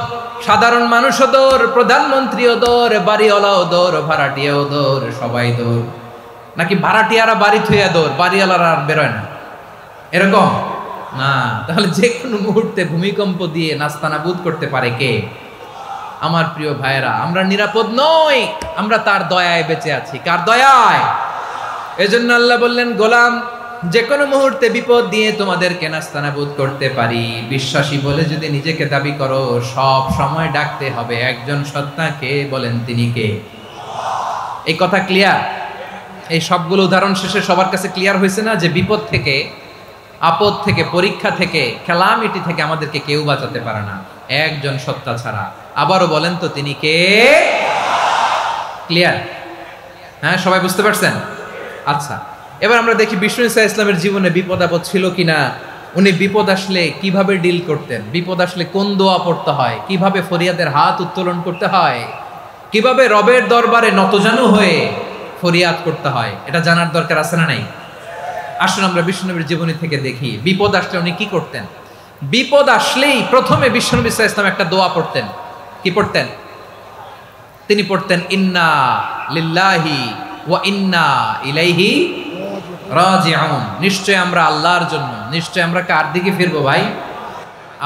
সাধারণ মানুষও দৌড়, প্রধানমন্ত্রীও দৌড়, বাড়িওয়ালাও দৌড়, ভাড়াটিয়াও দৌড়, সবাই দৌড়। নাকি ভাড়াটিয়ারা বাড়ি থুইয়া দৌড়, বাড়িওয়ালারা আর বেরোয় না? এরকম না। তাহলে যে কোনো মুহূর্তে ভূমিকম্প দিয়ে নাস্তানাবুদ করতে পারে কে? আমার প্রিয় ভাইয়েরা, আমরা নিরাপদ নই, আমরা তার দয়ায় বেঁচে আছি। কার দয়ায়? এজন্য আল্লাহ বললেন, গোলাম, যে কোনো মুহূর্তে বিপদ দিয়ে তোমাদেরকে নাস্তানাবুদ করতে পারি। বিশ্বাসী বলে যদি নিজেকে দাবি করো, সব সময় ডাকতে হবে একজন সত্তাকে। বলেন তিনি কে? এই কথা ক্লিয়ার? এই সবগুলো উদাহরণ শেষে সবার কাছে ক্লিয়ার হয়েছে না যে বিপদ থেকে, আপদ থেকে, পরীক্ষা থেকে, ক্যালামিটি থেকে আমাদেরকে কেউ বাঁচাতে পারে না একজন সত্তা ছাড়া। আবারও বলেন তো তিনি কে? ক্লিয়ার? হ্যাঁ, সবাই বুঝতে পারছেন? আচ্ছা, এবার আমরা দেখি বিষ্ণু ঈসা ইসলামের জীবনে বিপদ আপদ ছিল কিনা। উনি বিপদ আসলে কিভাবে ডিল করতেন, বিপদ আসলে কোন দোয়া পড়তে হয়, কিভাবে ফরিয়াদের হাত উত্তোলন করতে হয়, কিভাবে রবের দরবারে নতজানু হয়ে ফরিয়াদ করতে হয়, এটা জানার দরকার আছে না নাই? আসুন আমরা বিষ্ণুনবীর জীবনী থেকে দেখি বিপদ আসলে উনি কি করতেন। বিপদ আসলেই প্রথমে বিষ্ণু ঈসা ইসলাম একটা দোয়া পড়তেন। কি পড়তেন? তিনি পড়তেন, ইন্না লিল্লাহি ওয়া ইন্না ইলাইহি রাজিউন। নিশ্চয় আমরা আল্লাহর জন্য, নিশ্চয় আমরা কার দিকে ফিরবো ভাই?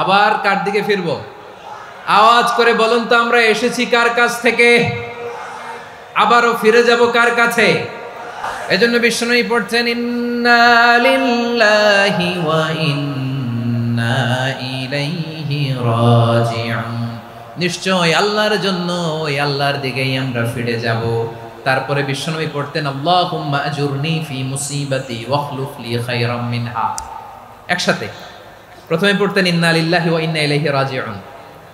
আবার কার দিকে ফিরবো? আওয়াজ করে বলুন তো, আমরা এসেছি কার কাছ থেকে, আবারও ফিরে যাব কার কাছে? এজন্য বিষ্ণুই পড়ছেন, ইন্না লিল্লাহি ওয়া ইন্না ইলাইহি রাজিউন। নিশ্চয় আল্লাহর জন্য, ওই আল্লাহর দিকেই আমরা ফিরে যাব। তারপরে বিশ্বনবী পড়তেন, আল্লাহুম্মা আজুরনি ফি মুসিবাতি ওয়াখলুফ লি খায়রাম মিনহা। একসাথে প্রথমে পড়তেন ইন্না লিল্লাহি ওয়া ইন্না ইলাইহি রাজিউন,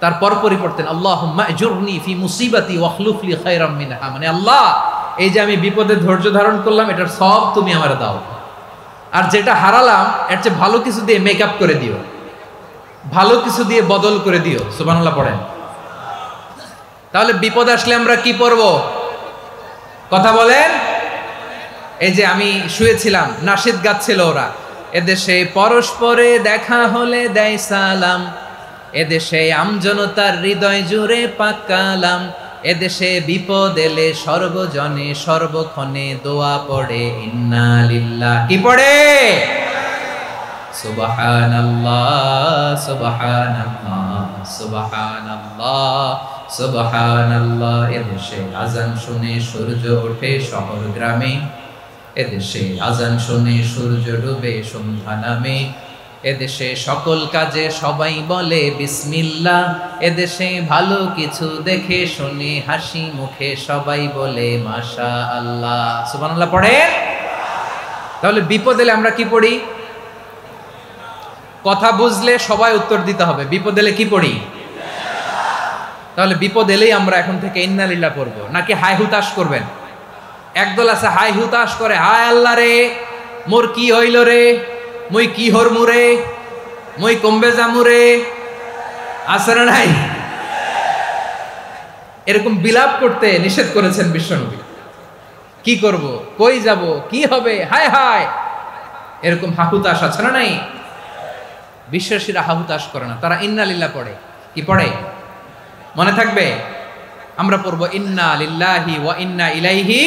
তারপর পরই পড়তেন আল্লাহুম্মা আজুরনি ফি মুসিবাতি ওয়াখলুফ লি খায়রাম মিনহা। মানে আল্লাহ, এই যে আমি বিপদে ধৈর্য ধারণ করলাম, এটার সব তুমি আমার দাও, আর যেটা হারালাম এর চেয়ে ভালো কিছু দিয়ে মেকআপ করে দিও, ভালো কিছু দিয়ে বদল করে দিও। সুবহানাল্লাহ পড়েন। তাহলে বিপদ আসলে আমরা কি পড়ব? কথা বলেন। এই যে আমি শুয়েছিলাম, নাশিদ গাচ্ছিল ওরা, এদেশে পরস্পরে দেখা হলে দেয় সালাম, এদেশে আমজনতার হৃদয় জুড়ে পাক কালাম, এদেশে বিপদ এলে সর্বজনে সর্বক্ষণে দোয়া পড়ে ইন্না লিল্লাহ। কি পড়ে? সুবহানাল্লাহ সুবহানাল্লাহ সুবহানাল্লাহ সুবহানাল্লাহ। এদেশে আজান শুনে সূর্য ওঠে শহর গ্রামে, এদেশে আজান শুনে সূর্য ডুবে সন্ধ্যা নামে, এদেশে সকল কাজে সবাই বলে বিসমিল্লাহ, এদেশে ভালো কিছু দেখে শুনে হাসি মুখে সবাই বলে মাশাআল্লাহ। সুবহানাল্লাহ পড়ে। তাহলে বিপদ এলে আমরা কি পড়ি? কথা বুঝলে সবাই উত্তর দিতে হবে, বিপদ এলে কি পড়ি? তাহলে বিপদ এলেই আমরা এখন থেকে ইন্না লিল্লাহ পড়বো, নাকি হাই হুতাশ করবেন? একদল আছে হাই হুতাশ করে, হায় আল্লাহ রে মোর কি হইল রে, মুই কি হরমু রে, মুই কমবে জামু রে, আছে না নাই? এরকম বিলাপ করতে নিষেধ করেছেন বিশ্বনবী। কি করব, কই যাব, কি হবে, হায় হায়, এরকম হাহুতাশ আছে না নাই? বিশ্বাসীরা হাহুতাশ করে না, তারা ইন্না লিল্লাহ পড়ে। কি পড়ে মনে থাকবে? আমরা পড়বো ইন্না লিল্লাহি ওয়া ইন্না ইলাইহি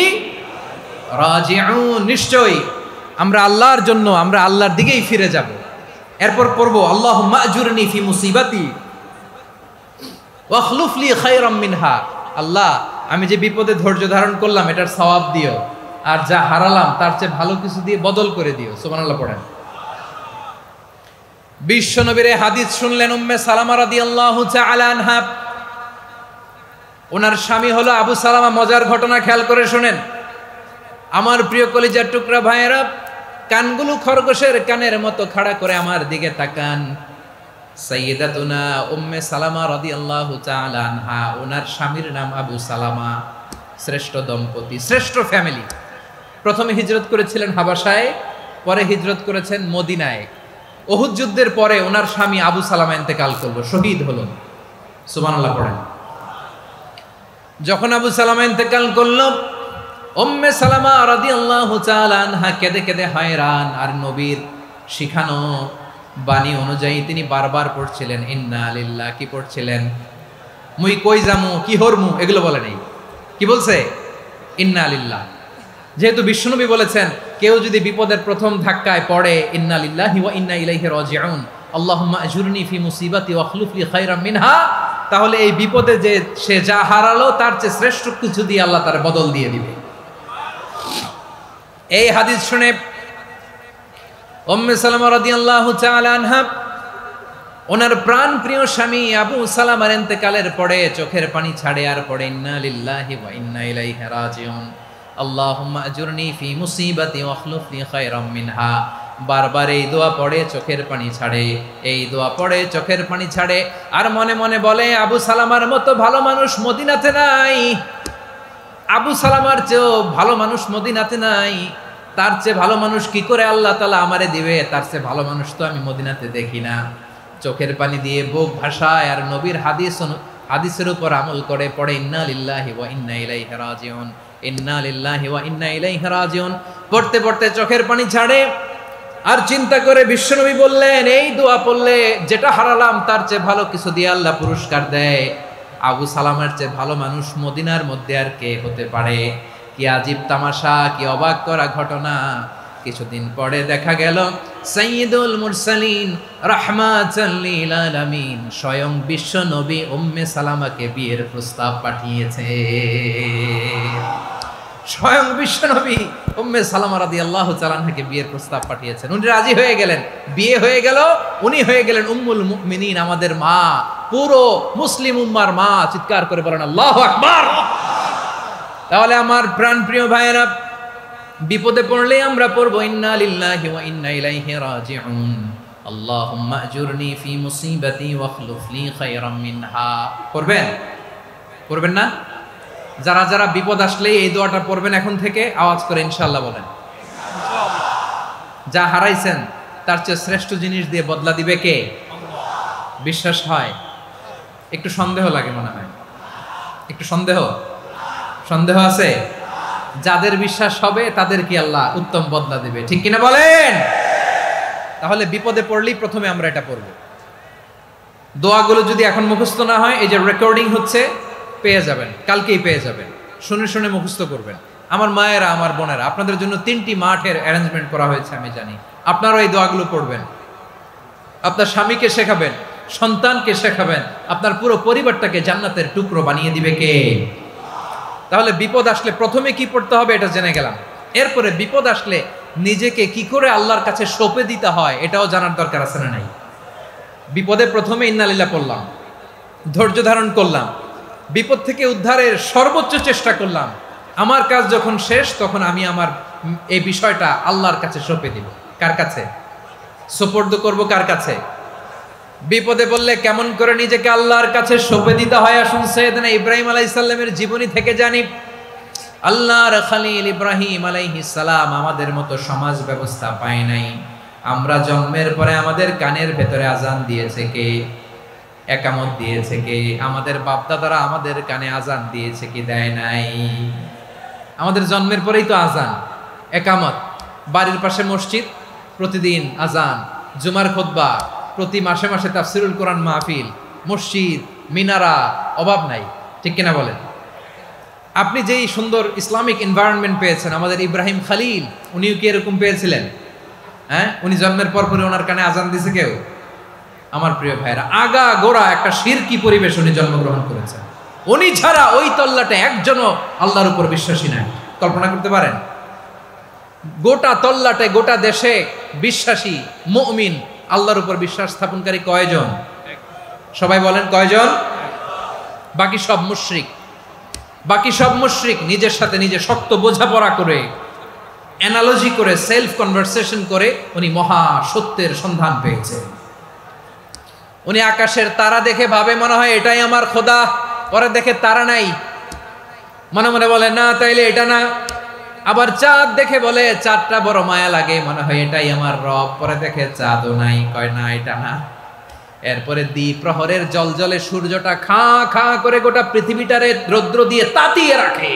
রাজিউন। নিশ্চয়ই আমরা আল্লাহর জন্য, আমরা আল্লাহর দিকেই ফিরে যাব। এরপর পড়বো আল্লাহুম্মা আজুরনি ফি মুসিবাতি ওয়াখলুফ লি খায়রাম মিনহা। আল্লাহ, আমি যে বিপদে ধৈর্য ধারণ করলাম এটার সওয়াব দিও, আর যা হারালাম তার চেয়ে ভালো কিছু দিয়ে বদল করে দিও। সুবহানাল্লাহ পড়েন। বিশ্ব নবীর হাদিস শুনলেন উম্মে সালামা রাদিয়াল্লাহু তাআলা আনহা। ওনার স্বামী হলো আবু সালামা। মজার ঘটনা খেয়াল করে শোনেন আমার প্রিয় কলিজার টুকরা ভাইয়েরা, কানগুলো খরগোশের কানের মতো খাড়া করে আমার দিকে তাকান। সাইয়্যিদাতুনা উম্মে সালামা রাদিয়াল্লাহু তাআলা আনহা, ওনার স্বামীর নাম আবু সালামা। শ্রেষ্ঠ দম্পতি, শ্রেষ্ঠ ফ্যামিলি। প্রথমে হিজরত করেছিলেন হাবাসায়, পরে হিজরত করেছেন মদিনায়। উহুদ যুদ্ধের পরে ওনার স্বামী আবু সালামা ইন্তেকাল করলো, শহীদ হলো। সুবহানাল্লাহ পড়েন। যখন আবু সালামা ইন্তেকাল করলো, উম্মে সালামা রাদিয়াল্লাহু তাআলা আনহা কেঁদে কেঁদে হয়রান। আর নবীর শিখানো বাণী অনুযায়ী তিনি বারবার পড়ছিলেন ইন্না লিল্লাহ। কি পড়ছিলেন? মুই কই যামু, কি হরমু, এগুলো বলে নেই। কি বলছে? ইন্না লিল্লাহ। যেহেতু বিশ্বনবী বলেছেন কেউ যদি বিপদের প্রথম ধাক্কায় পড়ে ইন্না লিল্লাহি ওয়া ইন্না ইলাইহি রাজিউন, আল্লাহুম্মা আজুরনি ফি মুসিবাতি ওয়া আখলুফ লি খায়রাম মিনহা, তাহলে এই বিপদে যে সে যা হারালো তার চেয়ে শ্রেষ্ঠ কিছু দিয়ে আল্লাহ তার বদল দিয়ে দিবে। এই হাদিস শুনে উম্মে সালামা রাদিয়াল্লাহু তাআলা আনহা ওনার প্রাণ প্রিয় স্বামী আবু সালামার ইন্তেকালের পরে চোখের পানি ছাড়ে আর পড়ে ইন্না লিল্লাহি ওয়া ইন্না ইলাইহি রাজিউন, আল্লাহুম্মা আজুরনি ফি মুসিবাতি ওয়া আখলুফ লি খায়রাম মিনহা। বারবার এই দোয়া পড়ে চোখের পানি ছাড়ে, এই দোয়া পড়ে চোখের পানি ছাড়ে। আর মনে মনে বলে আবু সালামার মতো ভালো মানুষ মদিনাতে নাই, আবু সালামার চেয়েও ভালো মানুষ মদিনাতে নাই। তার চেয়ে ভালো মানুষ কি করে আল্লাহ তাআলা আমারে দিবে? তার চেয়ে ভালো মানুষ তো আমি মদিনাতে দেখি না। চোখের পানি দিয়ে বুক ভাসায় আর নবীর হাদিসের উপর আমল করে পড়ে ইন্না লিল্লাহি ওয়া ইন্না ইলাইহি রাজিউন, ইন্না লিল্লাহি ওয়া ইন্না ইলাইহি রাজিউন। পড়তে পড়তে চোখের পানি ছাড়ে আর চিন্তা করে বিশ্বনবী বললেন এই দোয়া পড়লে যেটা হারালাম তার চেয়ে ভালো কিছু দিয়ে আল্লাহ পুরস্কার দেয়। আবু সালামার চেয়ে ভালো মানুষ মদিনার মধ্যে আর কে হতে পারে? কি আজীব তামাশা, কি অবাক করা ঘটনা। কিছুদিন পরে দেখা গেল সাইয়্যিদুল মুরসালিন রাহমাতাল লিল আলামিন স্বয়ং বিশ্ব নবী উম্মে সালামাকে বিয়ের প্রস্তাব পাঠিয়েছে। স্বয়ং বিশ্ব নবী উম্মে সালামা রাদিয়াল্লাহু তাআলা আনহাকে বিয়ের প্রস্তাব পাঠিয়েছেন। উনি রাজি হয়ে গেলেন, বিয়ে হয়ে গেল। উনি হয়ে গেলেন উম্মুল মুমিনিন, আমাদের মা, পুরো মুসলিম উম্মার মা। চিৎকার করে বলেন আল্লাহু আকবার। তাহলে আমার প্রাণপ্রিয় ভাইয়েরা, বিপদে পড়লে আমরা পড়বো ইন্না লিল্লাহি ওয়া ইন্না ইলাইহি রাজিউন, আল্লাহুম্মা আজুরনি ফি মুসিবাতি ওয়া আখলুফ লি খায়রাম মিনহা। পড়বেন? পড়বেন না? যারা যারা বিপদ আসলে এই দোয়াটা পড়বেন এখন থেকে আওয়াজ করে ইনশাআল্লাহ বলেন। যা হারাইছেন তার চেয়ে শ্রেষ্ঠ জিনিস দিয়ে বদলা দিবে কে? বিশ্বাস হয়? একটু সন্দেহ লাগে মনে হয়, একটু সন্দেহ আছে? যাদের বিশ্বাস হবে তাদের কি আল্লাহ উত্তম বদলা দিবে, ঠিক কিনা বলেন? তাহলে বিপদে পড়লেই প্রথমে আমরা এটা পড়ব। দোয়াগুলো যদি এখন মুখস্থ না হয়, এই যে রেকর্ডিং হচ্ছে, পেয়ে যাবেন, কালকেই পেয়ে যাবেন। শুনে শুনে মুখস্থ করবেন। আমার মায়েরা, আমার বোনেরা, আপনাদের জন্য 3টি মাঠের অ্যারেঞ্জমেন্ট করা হয়েছে, আমি জানি। আপনারাও এই দোয়াগুলো পড়বেন, আপনার স্বামীকে শেখাবেন, সন্তানকে শেখাবেন, আপনার পুরো পরিবারটাকে জান্নাতের টুকরো বানিয়ে দিবে কে? তাহলে বিপদ আসলে প্রথমে কি পড়তে হবে এটা জেনে গেলাম। এরপরে বিপদ আসলে নিজেকে কি করে আল্লাহর কাছে সঁপে দিতে হয় এটাও জানার দরকার আছে না নাই? বিপদে প্রথমে ইন্না লিল্লাহ পড়লাম, ধৈর্য ধারণ করলাম, বিপদ থেকে উদ্ধারের সর্বোচ্চ চেষ্টা করলাম। আমার কাজ যখন শেষ তখন আমি আমার এই বিষয়টা আল্লাহর কাছে সঁপে দিব। কার কাছে সুপর্দ করব? কার কাছে? বিপদে বললে কেমন করে নিজেকে আল্লাহর কাছে সঁপে দিতে হয় আসুন সাইয়েদনা ইব্রাহিম আলাইহিস সালামের জীবনী থেকে জানি। আল্লাহর খলিল ইব্রাহিম আলাইহিস সালাম আমাদের মতো সমাজ ব্যবস্থা পায় নাই। আমরা জন্মের পরে আমাদের কানের ভেতরে আজান দিয়েছে কে? একামত দিয়েছে কে? আমাদের বাপদাদারা আমাদের কানে আজান দিয়েছে কি? দেয় নাই। আমাদের জন্মের পরেই তো আজান, একামত, বাড়ির পাশে মসজিদ, প্রতিদিন আজান, জুমার খুতবা, প্রতি মাসে মাসে তাফসিরুল কোরআন মাহফিল, মসজিদ, মিনারা, অভাব নাই, ঠিক কিনা বলেন? আপনি যেই সুন্দর ইসলামিক এনভায়রনমেন্ট পেয়েছেন, আমাদের ইব্রাহিম খলিল উনিও কি এরকম পেয়েছিলেন? হ্যাঁ, উনি জন্মের পরপরই ওনার কানে আজান দিয়েছে কেউ? আমার প্রিয় ভাইরা, আগা গোড়া একটা শিরকি পরিবেশ উনি জন্মগ্রহণ করেছেন। উনি ছাড়া ওই তল্লাটে একজনও আল্লাহর উপর বিশ্বাসী নাই। কল্পনা করতে পারেন? গোটা তল্লাটে, গোটা দেশে বিশ্বাসী মুমিন, আল্লাহর উপর বিশ্বাস স্থাপনকারী কয়জন? সবাই বলেন কয়জন? বাকি সব মুশরিক। বাকি সব মুশরিক নিজের সাথে নিজে শক্ত বোঝাপড়া করে, অ্যানালজি করে, সেলফ কনভারসেশন করে উনি মহা সত্যের সন্ধান পেয়েছে। উনি আকাশের তারা দেখে ভাবে মনে হয় এটাই আমার খোদা, পরে দেখে তারা নাই, মনে মনে বলে না তাইলে এটা না। আবার চাঁদ দেখে বলে চাঁদটা বড় মায়া লাগে, মনে হয় এটাই আমার রব, পরে দেখে চাঁদও নাই, কয় না এটা না। এরপরে দ্বীপ প্রহরের জলজলে সূর্যটা খা খা করে গোটা পৃথিবীটারে রৌদ্র দিয়ে তাতিয়ে রাখে।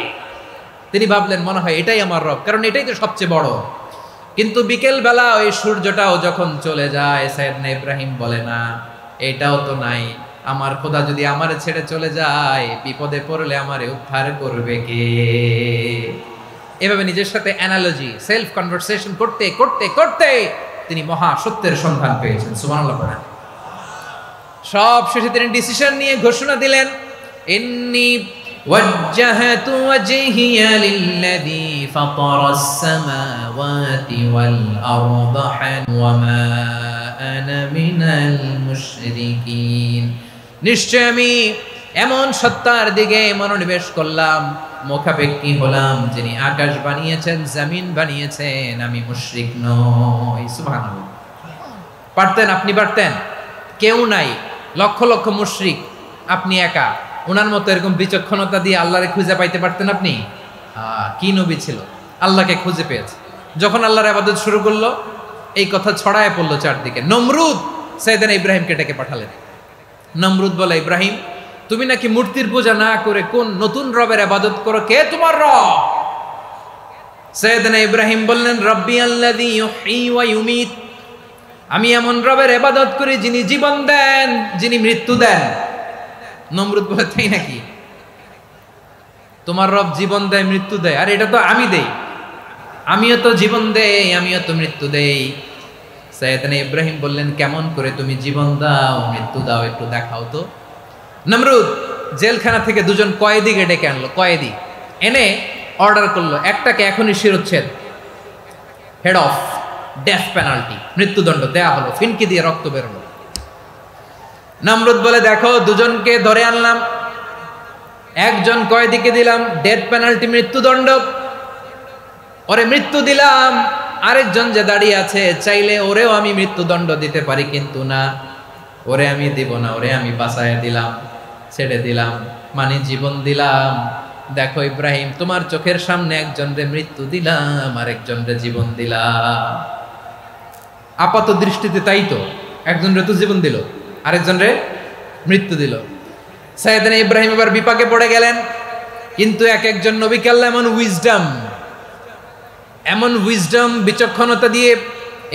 তিনি ভাবলেন মনে হয় এটাই আমার রব, কারণ এটাই তো সবচেয়ে বড়। কিন্তু বিকেল বেলা ওই সূর্যটাও যখন চলে যায়, সাইয়েদনা ইব্রাহিম বলে না এটাও তো নাই, আমার খোদা যদি আমারে ছেড়ে চলে যায়, বিপদে পড়লে আমারে উদ্ধার করবে কে? এভাবে নিজের সাথে অ্যানালজি, সেলফ কনভারসেশন করতে করতে করতে তিনি মহা সত্যের সন্ধান পেয়েছেন। সুবহানাল্লাহ পড়েন। সব শেষে তিনি ডিসিশন নিয়ে ঘোষণা দিলেন, ইন্নী ওয়াজ্জাহাতু ওয়াজহিয়া লিল্লাযী ফাতারাস সামাওয়াতি ওয়াল আরদা ওয়া মা আনা মিনাল মুশরিকিন। নিশ্চয় আমি এমন সত্তার দিকে মনোনিবেশ করলাম, মুখাপেক্ষী হলাম, যিনি আকাশ বানিয়েছেন, জমিন বানিয়েছেন, আমি মুশরিক নই। সুবহানাল্লাহ। পারতেন, আপনি পারতেন? কেউ নাই, লক্ষ লক্ষ মুশরিক, আপনি একা। ওনার মতো এরকম বিচক্ষণতা দিয়ে আল্লাহরে খুঁজে পাইতে পারতেন আপনি? কি নবী ছিল, আল্লাহকে খুঁজে পেয়েছে। যখন আল্লাহর ইবাদত শুরু করলো, এই কথা ছড়ায় পড়লো চারদিকে। নমরুদ সাইয়েদনা ইব্রাহিমকে ডেকে পাঠালেন। নমরুদ বলে, ইব্রাহিম তুমি নাকি মূর্তির পূজা না করে কোন নতুন রবের ইবাদত করো, কে তোমার রব? সাইয়েদনা ইব্রাহিম বললেন, রব্বি আল্লাযী ইউহয়ী ওয়া ইউমীত, আমি এমন রবের ইবাদত করি যিনি জীবন দেন, যিনি মৃত্যু দেন। নমরুদ বলে, তাই নাকি? তোমার রব জীবন দেয়, মৃত্যু দেয়? আর এটা তো আমি দেই, আমিও তো জীবন দেই, আমিও তো মৃত্যু দেই। সাইয়েদনা ইব্রাহিম বললেন, কেমন করে তুমি জীবন দাও, মৃত্যু দাও, একটু দেখাও তো। নমরুদ জেলখানা থেকে দুজন কয়েদিকে ডেকে আনলো, কয়েদি এনে অর্ডার করলো, একটাকে এখনই শিরোচ্ছেদ, হেড অফ, ডেথ পেনাল্টি, মৃত্যুদণ্ড দেয়া হলো, ফিনকি দিয়ে রক্ত বেরোলো। নমরুদ বলে, দেখো দুজনকে ধরে আনলাম, একজন কয়েদিকে দিলাম ডেথ পেনাল্টি, মৃত্যুদণ্ড, ওরে মৃত্যু দিলাম। আরেকজন যে দাঁড়িয়ে আছে, চাইলে ওরেও আমি মৃত্যুদণ্ড দিতে পারি, কিন্তু না, ওরে আমি দিব না, ওরে আমি বাঁচায় দিলাম, ছেড়ে দিলাম, মানে জীবন দিলাম। দেখো ইব্রাহিম, তোমার চোখের সামনে একজন রে মৃত্যু দিলাম, আরেকজন রে জীবন দিলাম। আপাত দৃষ্টিতে তাই তো, একজন রে তো জীবন দিল, আরেকজন রে মৃত্যু দিল। সাইয়েদনা ইব্রাহিম এবার বিপাকে পড়ে গেলেন। কিন্তু এক একজন নবীকে আল্লাহ এমন উইজডম বিচক্ষণতা দিয়ে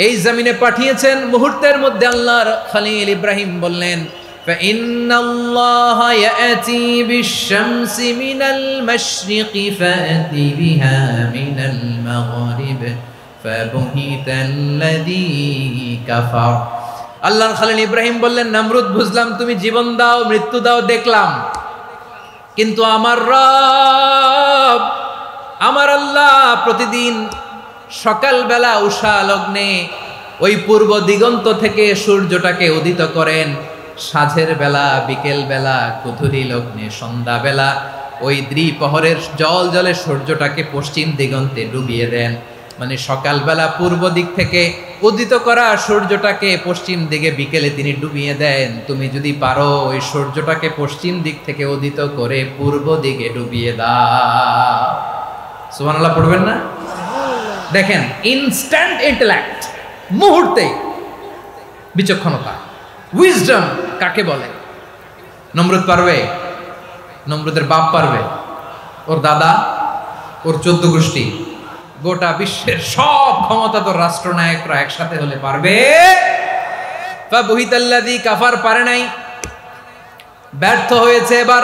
এই জমিনে পাঠিয়েছেন, মুহূর্তের মধ্যে আল্লাহর খলিল ইব্রাহিম বললেন, ফাইন্নাল্লাহা ইয়াতি বিশ-শামসি মিনাল মাশরিকি ফাতি বিহা মিনাল মাগরিব ফাবুহিতাল্লাযী কাফার। আল্লাহর খলিল ইব্রাহিম বললেন, নমরুদ বুঝলাম তুমি জীবন দাও, মৃত্যু দাও, দেখলাম, কিন্তু আমার রব, আমার আল্লাহ প্রতিদিন সকালবেলা উষা লগ্নে ওই পূর্ব দিগন্ত থেকে সূর্যটাকে উদিত করেন, সাঁঝের বেলা, বিকেল বেলা, কুথুরি লগ্নে, সন্ধ্যা বেলা ওই দ্বিপ্রহরের জল জলে সূর্যটাকে পশ্চিম দিগন্তে ডুবিয়ে দেন। মানে সকালবেলা পূর্ব দিক থেকে উদিত করা সূর্যটাকে পশ্চিম দিকে বিকেলে তিনি ডুবিয়ে দেন। তুমি যদি পারো ওই সূর্যটাকে পশ্চিম দিক থেকে উদিত করে পূর্ব দিকে ডুবিয়ে দাও। সুবহানাল্লাহ পড়বেন না? দেখেন, ইনস্ট্যান্ট ইন্টেলেক্ট, মুহূর্তে বিচক্ষণতা, উইজডম কাকে বলে? নমরুদ পারবে? নমরুদের বাপ পারবে? ওর দাদা, ওর 14 গোষ্ঠী, গোটা বিশ্বের সব ক্ষমতাধর রাষ্ট্রনায়করা একসাথে হলে পারবে? ফাবুহিতাল্লাযী কাফার পারে নাই, ব্যর্থ হয়েছে। এবার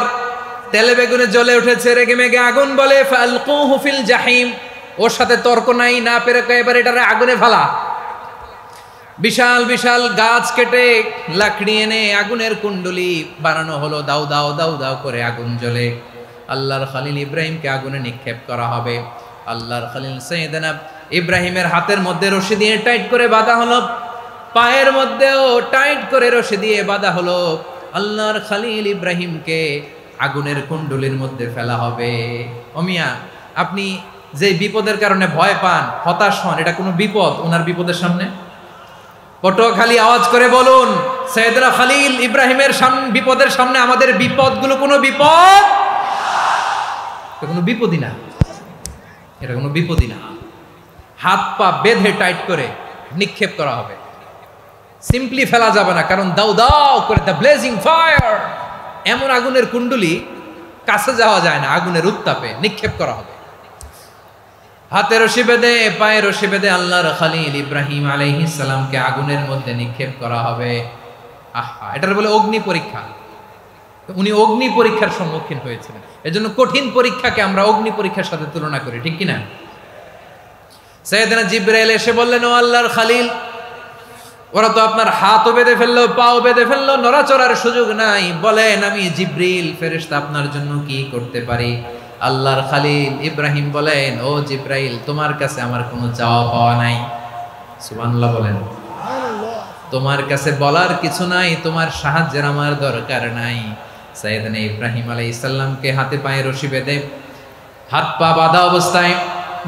তেলে বেগুনে জ্বলে উঠেছে, রেগে মেগে আগুন বলে, ফালকুহু ফিল জাহিম। ওর সাথে তর্ক নাই, না পেরে এবার এটারে আগুনে ফেলা। বিশাল বিশাল গাছ কেটে লাকড়ি এনে আগুনের কুণ্ডলি বানানো হলো, দাও দাও দাও দাও করে আগুন জ্বলে। আল্লাহর খলিল ইব্রাহিমকে আগুনে নিক্ষেপ করা হবে। আল্লাহর খলিল সাইয়েদনা ইব্রাহিমের হাতের মধ্যে রশি দিয়ে টাইট করে বাঁধা হলো, পায়ের মধ্যেও টাইট করে রশি দিয়ে বাঁধা হলো। আল্লাহর খলিল ইব্রাহিমকে আগুনের কুণ্ডুলির মধ্যে ফেলা হবে। ও মিয়া, আপনি যে বিপদের কারণে ভয় পান, হতাশ হন, এটা কোনো বিপদ ওনার বিপদের সামনে? পটুয়াখালী আওয়াজ করে বলুন, সৈয়দনা খলিল ইব্রাহিমের বিপদের সামনে আমাদের বিপদগুলো কোনো বিপদ? এটা কোনো বিপদই না, এটা কোনো বিপদই না। হাত পা বেঁধে টাইট করে নিক্ষেপ করা হবে, সিম্পলি ফেলা যাবে না, কারণ দাও দাও করে দ্য ব্লেজিং ফায়ার, এমন আগুনের কুণ্ডুলি কাছে যাওয়া যায় না, আগুনের উত্তাপে নিক্ষেপ করা হবে। হাতে রশি বেঁধে পায়ে রশি বেঁধে আল্লাহর খলিল ইব্রাহিম আলাইহিস সালামকে আগুনের মধ্যে নিক্ষেপ করা হবে। আহা, এটার বলে অগ্নি পরীক্ষা। উনি অগ্নি পরীক্ষার সম্মুখীন হয়েছিলেন, এজন্য কঠিন পরীক্ষাকে আমরা অগ্নি পরীক্ষার সাথে তুলনা করি, ঠিক কিনা? সাইয়েদনা জিবরাইল এসে বললেন, ও আল্লাহর খলিল, ওরা তো আপনার হাতও বেঁধে ফেললো, পাও বেঁধে ফেললো, নড়াচড়ার সুযোগ নাই, বলেন আমি জিবরিল ফেরেশতা আপনার জন্য কি করতে পারি? আল্লাহর খলিল ইব্রাহিম বলেন, ও জিবরাইল, তোমার কাছে আমার কোনো চাওয়া পাওয়া নাই। সুবহানাল্লাহ বলেন। তোমার কাছে বলার কিছু নাই, তোমার সাহায্যের আমার দরকার নাই। সাইয়েদনা ইব্রাহিম আলাইহিস সালামকে হাতে পায়ে রশি বেঁধে হাত পা বাঁধা অবস্থায়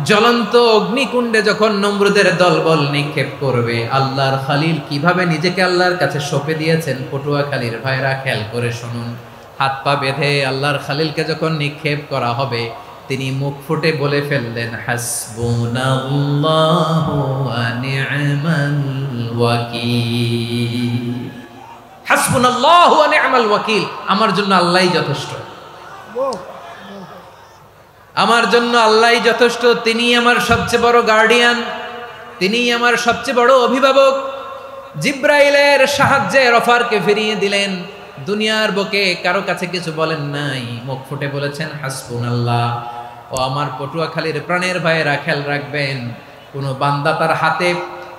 জ্বলন্ত অগ্নিকুণ্ডে যখন নমরুদের দলবল নিক্ষেপ করবে, আল্লাহর খলিল কিভাবে নিজেকে আল্লাহর কাছে সঁপে দিয়েছেন, পটুয়াখালীর ভাইরা খেয়াল করে শুনুন। হাত পা বেঁধে আল্লাহর খলিলকে যখন নিক্ষেপ করা হবে, তিনি মুখ ফুটে বলে ফেললেন, হাসবুনাল্লাহু ওয়া নি'মাল ওয়াকিল। হাসবুনাল্লাহু ওয়া নি'মাল ওয়াকিল, আমার জন্য আল্লাহই যথেষ্ট, আমার জন্য আল্লাহই যথেষ্ট, তিনি আমার সবচেয়ে বড় গার্ডিয়ান, তিনি আমার সবচেয়ে বড় অভিভাবক। জিব্রাইলের সাহায্যে অফারকে ফিরিয়ে দিলেন, দুনিয়ার বুকে কারো কাছে কিছু বলেন নাই, মুখ ফুটে বলেছেন হাসবুনাল্লাহ। ও আমার পটুয়াখালীর প্রাণের ভাইয়েরা খেয়াল রাখবেন, কোনো বান্দা তার হাতে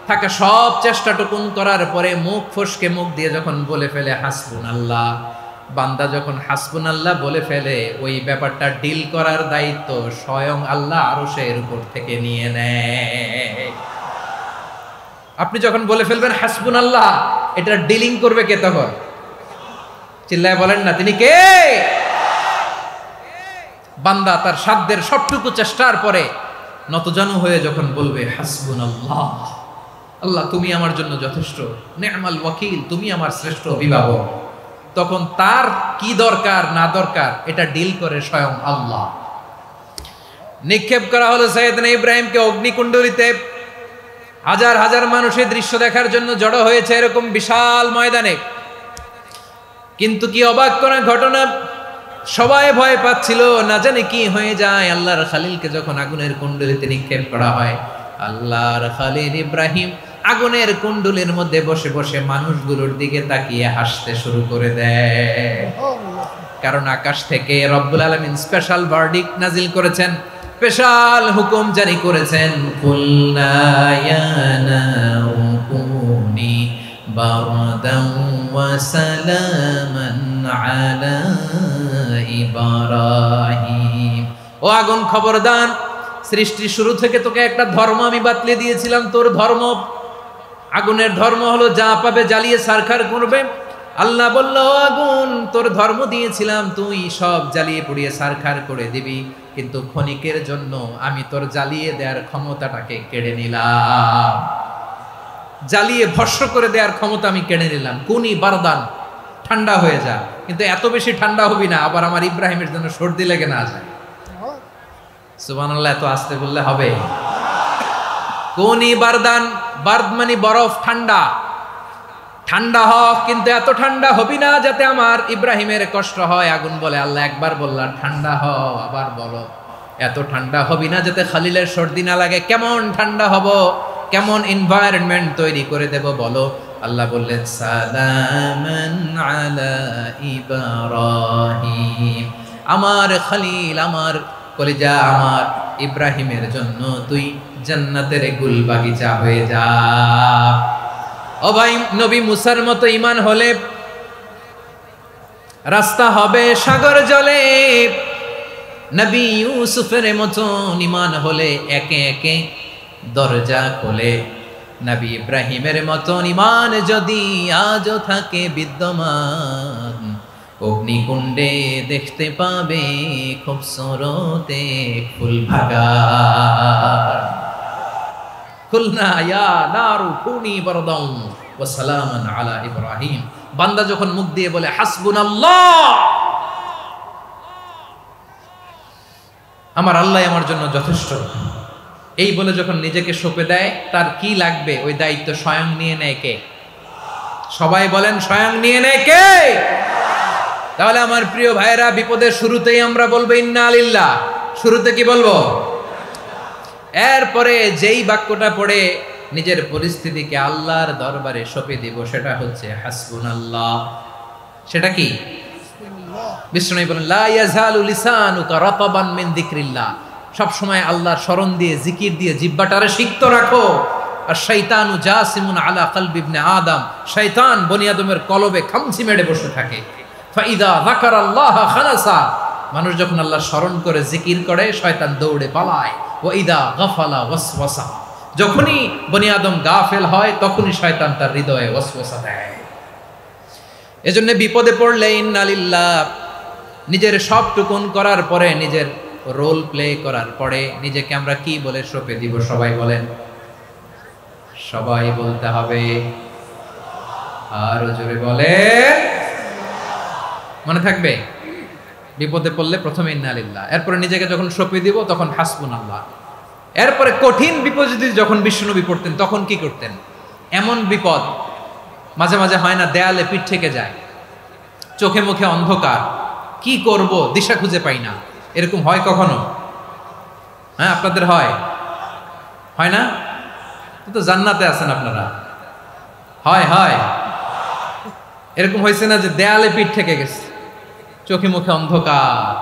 থাকা সব চেষ্টাটুকুন করার পরে মুখ ফসকে মুখ দিয়ে যখন বলে ফেলে হাসবুনাল্লাহ, বান্দা যখন হাসবুনাল্লাহ বলে ফেলে, ওই ব্যাপারটা ডিল করার দায়িত্ব স্বয়ং আল্লাহ আরশের উপর থেকে নিয়ে নেয়। আপনি যখন বলে ফেলবেন হাসবুনাল্লাহ, এটা ডিলিং করবে কে তখন? চিল্লায় বলেন না, তিনি কে? বান্দা তার সাধ্যের সবটুকু চেষ্টার পরে নতজানু হয়ে যখন বলবে হাসবুনাল্লাহ, আল্লাহ তুমি আমার জন্য যথেষ্ট, নি'মাল ওয়াকিল, তুমি আমার শ্রেষ্ঠ অভিভাবক, তখন তার কি দরকার না দরকার এটা ডিল করে স্বয়ং আল্লাহ। নিক্ষেপ করা হলো সাইয়েদনা ইব্রাহিমকে অগ্নিকুণ্ডলিতে। হাজার হাজার মানুষের দৃশ্য দেখার জন্য জড়ো হয়েছে এরকম বিশাল ময়দানে, কিন্তু কি অবাক করা ঘটনা, সবাই ভয় পাচ্ছিল, না জানে কি হয়ে যায়। আল্লাহর খলিলকে যখন আগুনের কুণ্ডলিতে নিক্ষেপ করা হয়, আল্লাহর খলিল ইব্রাহিম আগুনের কুণ্ডুলের মধ্যে বসে বসে মানুষগুলোর দিকে তাকিয়ে হাসতে শুরু করে দেয়, কারণ আকাশ থেকে রব্বুল আলামিন স্পেশাল ভার্ডিক্ট নাজিল করেছেন, স্পেশাল হুকুম জারি করেছেন, কুলনা ইয়া নারু কুনি বারদান ওয়া সালামান আলা ইব্রাহিম। ও আগুন, খবরদার, সৃষ্টির শুরু থেকে তোকে একটা ধর্ম আমি বাতলে দিয়েছিলাম, তোর ধর্ম, আগুনের ধর্ম হলো যা পাবে জ্বালিয়ে সারখার করবে। আল্লাহ বলল, আগুন, তোর ধর্ম দিয়েছিলাম, তুই সব জ্বালিয়ে পুড়িয়ে সারখার করে দিবি, কিন্তু ক্ষণিকের জন্য আমি তোর জ্বালিয়ে দেওয়ার ক্ষমতাটাকে কেড়ে নিলাম, জ্বালিয়ে ভস্ম করে দেওয়ার ক্ষমতা আমি কেড়ে নিলাম। কুনি বারদান, ঠান্ডা হয়ে যা, কিন্তু এত বেশি ঠান্ডা হবি না আবার আমার ইব্রাহিমের জন্য সর্দি লেগে না যায়। সুবহানাল্লাহ, এত আস্তে বললে হবে? কুনি বারদান, বার্দ মানে বরফ, ঠান্ডা, ঠান্ডা হ, কিন্তু এত ঠান্ডা হবি না যাতে আমার ইব্রাহিমের কষ্ট হয়। আগুন বলে, আল্লাহ একবার বললাম ঠান্ডা হ, আবার বলো এত ঠান্ডা হবি না যাতে খালিলের সর্দি না লাগে। কেমন ঠান্ডা হব, কেমন এনভায়রনমেন্ট তৈরি করে দেব বলো? আল্লাহ বললেন, সালামান আলা ইব্রাহিম, আমার খলিল, আমার কলিজা, আমার ইব্রাহিমের জন্য তুই জান্নাতের গুল বাগিচা হয়ে যা। ও ভাই, নবী মুসার মতো ঈমান হলে রাস্তা হবে সাগর জলে, নবী ইউসুফের মতো ঈমান হলে একে একে দরজা খোলে। নবী ইব্রাহিমের মতো ঈমান যদি আজও থাকে বিদ্যমান, অগ্নিকুণ্ডে দেখতে পাবে খুবসুরতে ফুল বাগান। কুলনা ইয়া নারু কুনি বারদান ওয়া সালামান আলা ইব্রাহিম। বান্দা যখন মুখ দিয়ে বলে হাসবুনাল্লাহ, আমার আল্লাহ আমার জন্য যথেষ্ট, এই বলে যখন নিজেকে সঁপে দেয়, তার কি লাগবে ওই দায়িত্ব স্বয়ং নিয়ে নেয় কে? সবাই বলেন, স্বয়ং নিয়ে নেয় কে? তাহলে আমার প্রিয় ভাইরা, বিপদের শুরুতেই আমরা বলবো ইন্না লিল্লাহ। শুরুতে কি বলবো? এরপরে যেই বাক্যটা পড়ে নিজের পরিস্থিতিকে আল্লাহর দরবারে সঁপে দিব, সেটা হচ্ছে হাসবুনাল্লাহ। সেটা কি? বিষ্ণু বলেন লা ইয়াজালু লিসানুকা রাতাবান মিন যিকরিল্লাহ। সব সময় আল্লাহর স্মরণ দিয়ে, জিকির দিয়ে জিহ্বাটারে সিক্ত রাখো। আর শয়তানু জাসিমুন আলা কলবি ইবনে আদম। শয়তান বনি আদমের কলবে খামচি মেরে বসে থাকে। ফাইদা যাকারাল্লাহ খালাসা। মানুষ যখন আল্লাহ স্মরণ করে, জিকির করে, শয়তান দৌড়ে পালায়। ওয়া ইদা গাফালা ওয়াসওয়াসা। যখনই বনি আদম গাফেল হয়, তখনই শয়তান তার হৃদয়ে ওয়াসওয়াসা দেয়। এজন্য বিপদে পড়লে ইন্না লিল্লাহ, নিজের সবটুকুন করার পরে, নিজের রোল প্লে করার পরে নিজেকে আমরা কি বলে সঁপে দিব? সবাই বলেন, সবাই বলতে হবে। আর জোরে বলে, মনে থাকবে? বিপদে পড়লে প্রথমে ইন্না লিল্লাহ, এরপরে নিজেকে যখন সঁপে দিব তখন হাসবুনাল্লাহ। এরপরে কঠিন বিপদ যদি যখন বিশ্বনবী পড়তেন, তখন কি করতেন? এমন বিপদ মাঝে মাঝে হয় না, দেয়ালে পিঠ থেকে যায়, চোখে মুখে অন্ধকার, কি করব দিশা খুঁজে পাই না, এরকম হয় কখনো? হ্যাঁ, আপনাদের হয়? হয় না? তো জান্নাতে আছেন আপনারা। হয় হয় এরকম হয়েছে না যে দেয়ালে পিঠ থেকে গেছে, চোখে মুখে অন্ধকার,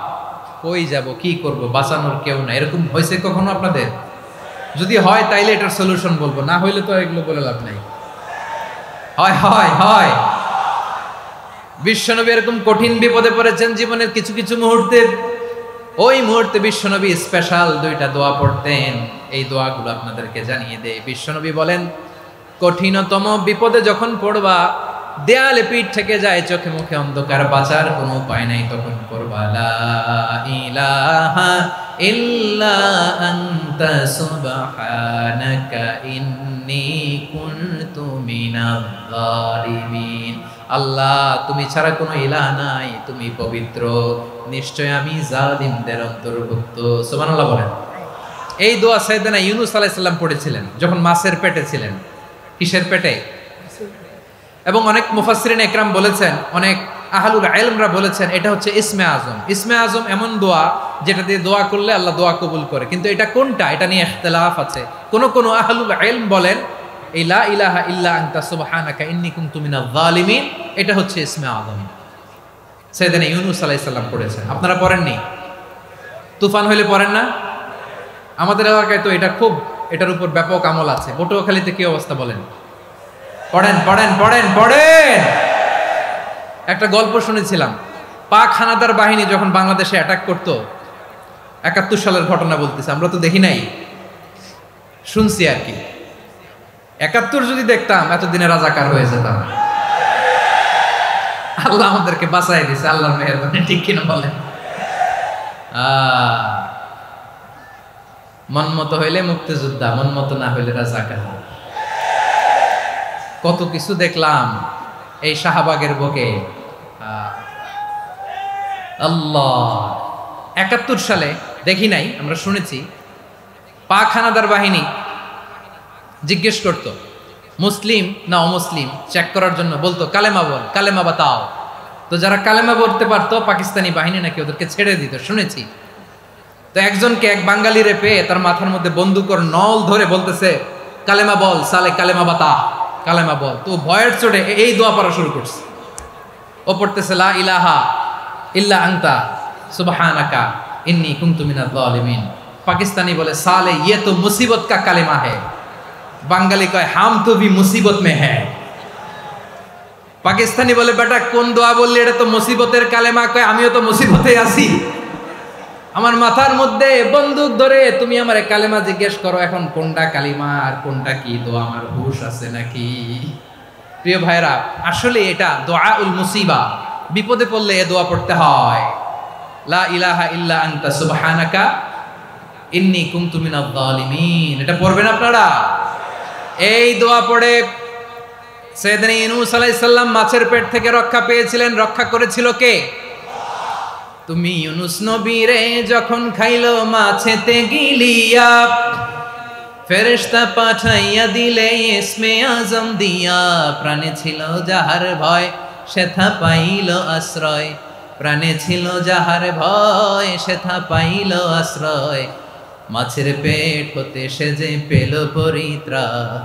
কই যাব, কি করব, বাঁচানোর কেউ না, এরকম হয়েছে কখনো আপনাদের? যদি হয় তাইলে এটার সলিউশন বলবো, না হইলে তো এগুলো বলে লাভ নাই। হয় হয় হয় বিশ্বনবী এরকম কঠিন বিপদে পড়েছেন জীবনের কিছু কিছু মুহূর্তে। ওই মুহূর্তে বিশ্বনবী স্পেশাল দুইটা দোয়া পড়তেন। এই দোয়াগুলো আপনাদেরকে জানিয়ে দেয়। বিশ্বনবী বলেন, কঠিনতম বিপদে যখন পড়বা, দেয়ালে পিঠ থেকে যায়, চোখে মুখে অন্ধকার, বাঁচার কোনো উপায় নাই, তখন পড়বা লা ইলাহা ইল্লা আনতা সুবহানাকা ইন্নী কুনতু মিনাজ জালিমিন। আল্লাহ, তুমি ছাড়া কোনো ইলাহ নাই, তুমি পবিত্র, নিশ্চয় আমি জালিমদের অন্তর্ভুক্ত। সুবহানাল্লাহ বলেন। এই দোয়া সাইয়েদনা ইউনূস আলাইহিস সালাম পড়েছিলেন যখন মাছের পেটে ছিলেন। কিসের পেটে? এবং অনেক মুফাসসিরিন একরাম বলেছেন, অনেক আহলুল ইলমরা বলেছেন, এটা হচ্ছে ইসমে আজম। ইসমে আজম এমন দোয়া যেটা দিয়ে দোয়া করলে আল্লাহ দোয়া কবুল করে, কিন্তু এটা কোনটা, এটা নিয়ে ইখতিলাফ আছে। কোন আহলুল ইলম বলেন এই লা ইলাহা ইল্লা আনতা সুবহানাকা ইন্নী কুনতু মিনাজ জালিমিন, এটা হচ্ছে ইসমে আজম। সাইয়েদনা ইউনূস আলাইহিস সালাম পড়েছেন। আপনারা পড়েননি? তুফান হইলে পড়েন না? আমাদের এলাকায় তো এটা খুব, এটার উপর ব্যাপক আমল আছে। পটুয়াখালীতে কি অবস্থা বলেন? পড়েন পড়েন পড়েন পড়েন। একটা গল্প শুনেছিলাম, পাক হানাদার বাহিনী যখন বাংলাদেশে অ্যাটাক করতো, ৭১ সালের ঘটনা বলতেছে, আমরা তো দেখি নাই, শুনছি আর কি। ৭১ যদি দেখতাম, এতদিনে রাজাকার হয়ে যেতাম। আল্লাহ আমাদেরকে বাঁচাই দিছে, আল্লাহর মেহেরবানি, ঠিক কিনা বলেন? মন মতো হইলে মুক্তিযোদ্ধা, মন মতো না হইলে রাজাকার। কত কিছু দেখলাম এই শাহবাগের বুকে। আল্লাহ, ৭১ সালে দেখি নাই, আমরা শুনেছি পাক হানাদার বাহিনী জিজ্ঞেস করত মুসলিম না অমুসলিম চেক করার জন্য, বলতো কালেমা বল, কালেমা বাতাও। তো যারা কালেমা বলতে পারতো, পাকিস্তানি বাহিনী নাকি ওদেরকে ছেড়ে দিত, শুনেছি। তো একজনকে, এক বাঙালিরে পেয়ে তার মাথার মধ্যে বন্দুকর নল ধরে বলতেছে কালেমা বল সালে, কালেমা বাতা, কালেমা বল। তো ভয়ের চোটে এই দোয়া পড়া শুরু করছে। ও পড়তেছে লা ইলাহা ইল্লা আনতা সুবহানাকা ইন্নী কুনতু মিনাজ জালিমিন। পাকিস্তানি বলে সালে ইয়ে তো মুসিবত কা কালেমা है। বাঙালি কয় হাম তো ভি মুসিবত মে হ্যায়। পাকিস্তানি বলে বেটা কোন দোয়া বললি, এটা তো মুসিবতের কালেমা। কয় আমিও তো মুসিবতে আছি, আমার মাথার মধ্যে বন্দুক ধরে তুমি আমার কালেমা জিজ্ঞেস করো, এখন কোনটা কালিমা আর কোনটা কি দোয়া, আমার হুশ আছে নাকি? প্রিয় ভাইরা, আসলে এটা দোয়াউল মুসিবা, বিপদে পড়লে এ দোয়া পড়তে হয়, লা ইলাহা ইল্লা আনতা সুবহানাকা ইন্নী কুনতু মিনাজ জালিমিন। এটা পড়বেন আপনারা। এই দোয়া পড়ে সাইয়েদনা ইউনূস আলাইহিস সালাম মাছের পেট থেকে রক্ষা পেয়েছিলেন। রক্ষা করেছিল কে? তুমি ইউনূস নবীরে যখন খাইলো মাছেতে গিলিয়া, ফেরেশতা পাঠাইয়া দিলে ইসমে আজম দিয়া, প্রাণে ছিল যাহার ভয় সেথা পাইল আশ্রয়, প্রাণে ছিল যাহার ভয় সেথা পাইল আশ্রয়, মাছের পেট হতে সে যে পেল পরিত্রাণ।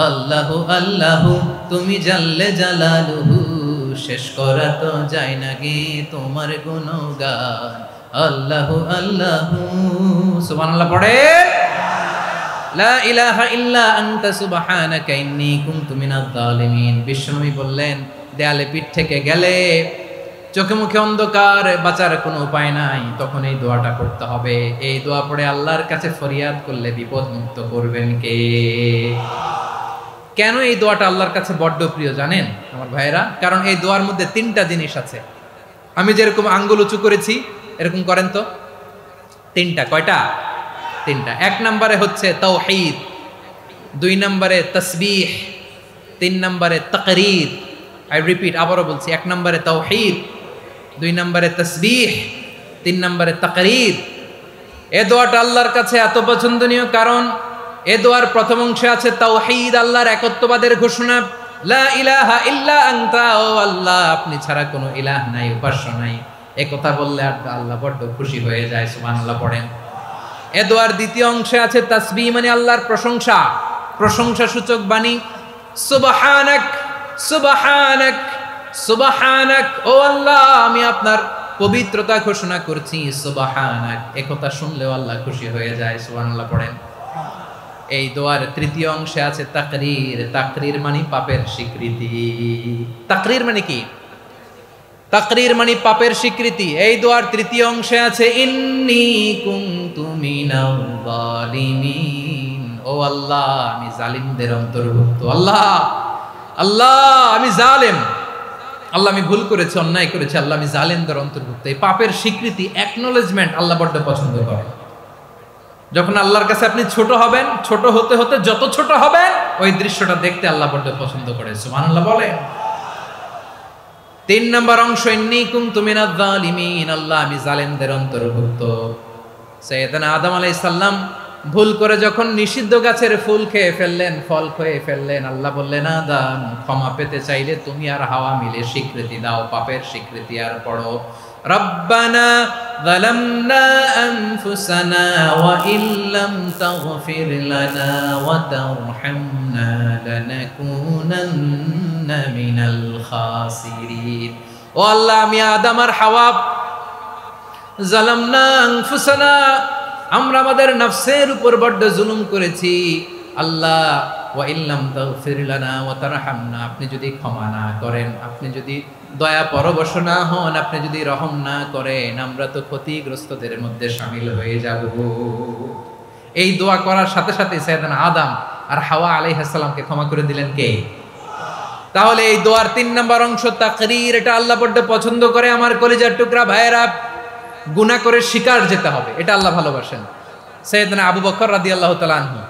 আল্লাহু আল্লাহু তুমি জাল্লে জালালুহু, শেষ করা তো যায় না গে তোমার গুণগান। আল্লাহু আল্লাহু সুবহানাল্লাহ পড়ে, লা ইলাহা ইল্লা আনতা সুবহানাকা ইন্নী কুনতু মিনাজ জালিমিন। বিশ্বনবী বললেন, দেয়ালে পিঠ থেকে গেলে, চোখে মুখে অন্ধকার, বাঁচার কোনো উপায় নাই, তখন এই দোয়াটা করতে হবে। এই দোয়া পড়ে আল্লাহর কাছে ফরিয়াদ করলে বিপদ মুক্ত করবেন কে? কেন এই দোয়াটা আল্লাহর কাছে বড্ড প্রিয় জানেন আমার ভাইয়েরা? কারণ এই দোয়ার মধ্যে তিনটা জিনিস আছে। আমি যেরকম আঙ্গুল উঁচু করেছি এরকম করেন তো। তিনটা। কয়টা? তিনটা। এক নম্বরে হচ্ছে তাওহীদ, দুই নম্বরে তাসবিহ, তিন নম্বরে তাকরীর। আই রিপিট, আবারও বলছি, এক নম্বরে তাওহীদ, দুই নম্বরে তাসবিহ, তিন নম্বরে তাকরীর। এ দোয়াটা আল্লাহর কাছে এত পছন্দনীয় কারণ এ দোয়ার প্রথম অংশে আছে তাওহীদ, আল্লাহর একত্ববাদের ঘোষণা। লা ইলাহা ইল্লা আনতা, ও আল্লাহ আপনি ছাড়া কোনো ইলাহ নাই, উপাস্য নাই। এ কথা বললে আল্লাহ বড্ড খুশি হয়ে যায়। সুবহানাল্লাহ পড়েন। এ দোয়ার দ্বিতীয় অংশে আছে তাসবিহ, মানে আল্লাহর প্রশংসা, প্রশংসা সূচক বাণী। সুবহানাক সুবহানাক সুবহানাক, ও আল্লাহ আমি আপনার পবিত্রতা ঘোষণা করছি। সুবহানাক, এ কথা শুনলেও আল্লাহ খুশি হয়ে যায়। সুবহানাল্লাহ পড়েন। এই দোয়ার তৃতীয় অংশে আছে তাকরীর, তাকরীর মানে পাপের স্বীকৃতি। তাকরীর মানে কি? তাকরীর মানে পাপের স্বীকৃতি। এই দোয়ার তৃতীয় অংশে আছে ইন্নী কুনতু মিনাল জালিমিন, ও আল্লাহ আমি জালিমদের অন্তর্ভুক্ত। আল্লাহ আল্লাহ আমি জালেম, আল্লাহ আমি ভুল করেছি, অন্যায় করেছি, আল্লাহ আমি জালেমদের অন্তর্ভুক্ত। এই পাপের স্বীকৃতি, অ্যাকনোলেজমেন্ট আল্লাহ বড্ড পছন্দ করে। যখন আল্লাহর কাছে আপনি ছোট হবেন, ছোট হতে হতে যত ছোট হবেন ওই দৃশ্যটা দেখতে আল্লাহ বড্ড পছন্দ করে। সুবহানাল্লাহ বলে। তিন নম্বর অংশ ইন্নী কুনতু মিনাজ জালিমিন, আল্লাহ আমি জালেমদের অন্তর্ভুক্ত। সাইয়েদনা আদম আলাইহিস সালাম ভুল করে যখন নিষিদ্ধ গাছের ফুল খেয়ে ফেললেন, ফল খেয়ে ফেললেন, আল্লাহ বললেন আদম ক্ষমা পেতে চাইলে তুমি আর হাওয়া মিলে স্বীকৃতি দাও, পাপের স্বীকৃতি। আর পড়ো রব্বানা যালামনা আনফুসানা ওয়া ইল্লাম তাগফির লানা ওয়া তারহামনা লানাকুনান্না মিনাল খাসিরিন। ও আল্লাহ আমি আদম আর হাওয়া যালামনা আনফুসানা, আমরা আমাদের নফসের উপর বড্ড জুলুম করেছি। আল্লাহ ওয়া ইল্লাম তাগফির লানা ওয়া তারহামনা, আপনি যদি ক্ষমা না করেন, আপনি যদি দয়া পরবশ না হন, আপনি যদি রহম না করেন, আমরা তো ক্ষতিগ্রস্তদের মধ্যে শামিল হয়ে যাব। এই দোয়া করার সাথে সাথে সাইয়েদনা আদম আর হাওয়া আলাইহিস সালামকে ক্ষমা করে দিলেন কে? তাহলে এই দোয়ার তিন নম্বর অংশ তাকরীর, এটা আল্লাহ বড্ড পছন্দ করে। আমার কলিজার টুকরা ভাইয়েরা, গুনাহ করে শিকার যেতে হবে, এটা আল্লাহ ভালোবাসেন। সাইয়েদনা আবু বকর রাদিয়াল্লাহু তাআলা আনহু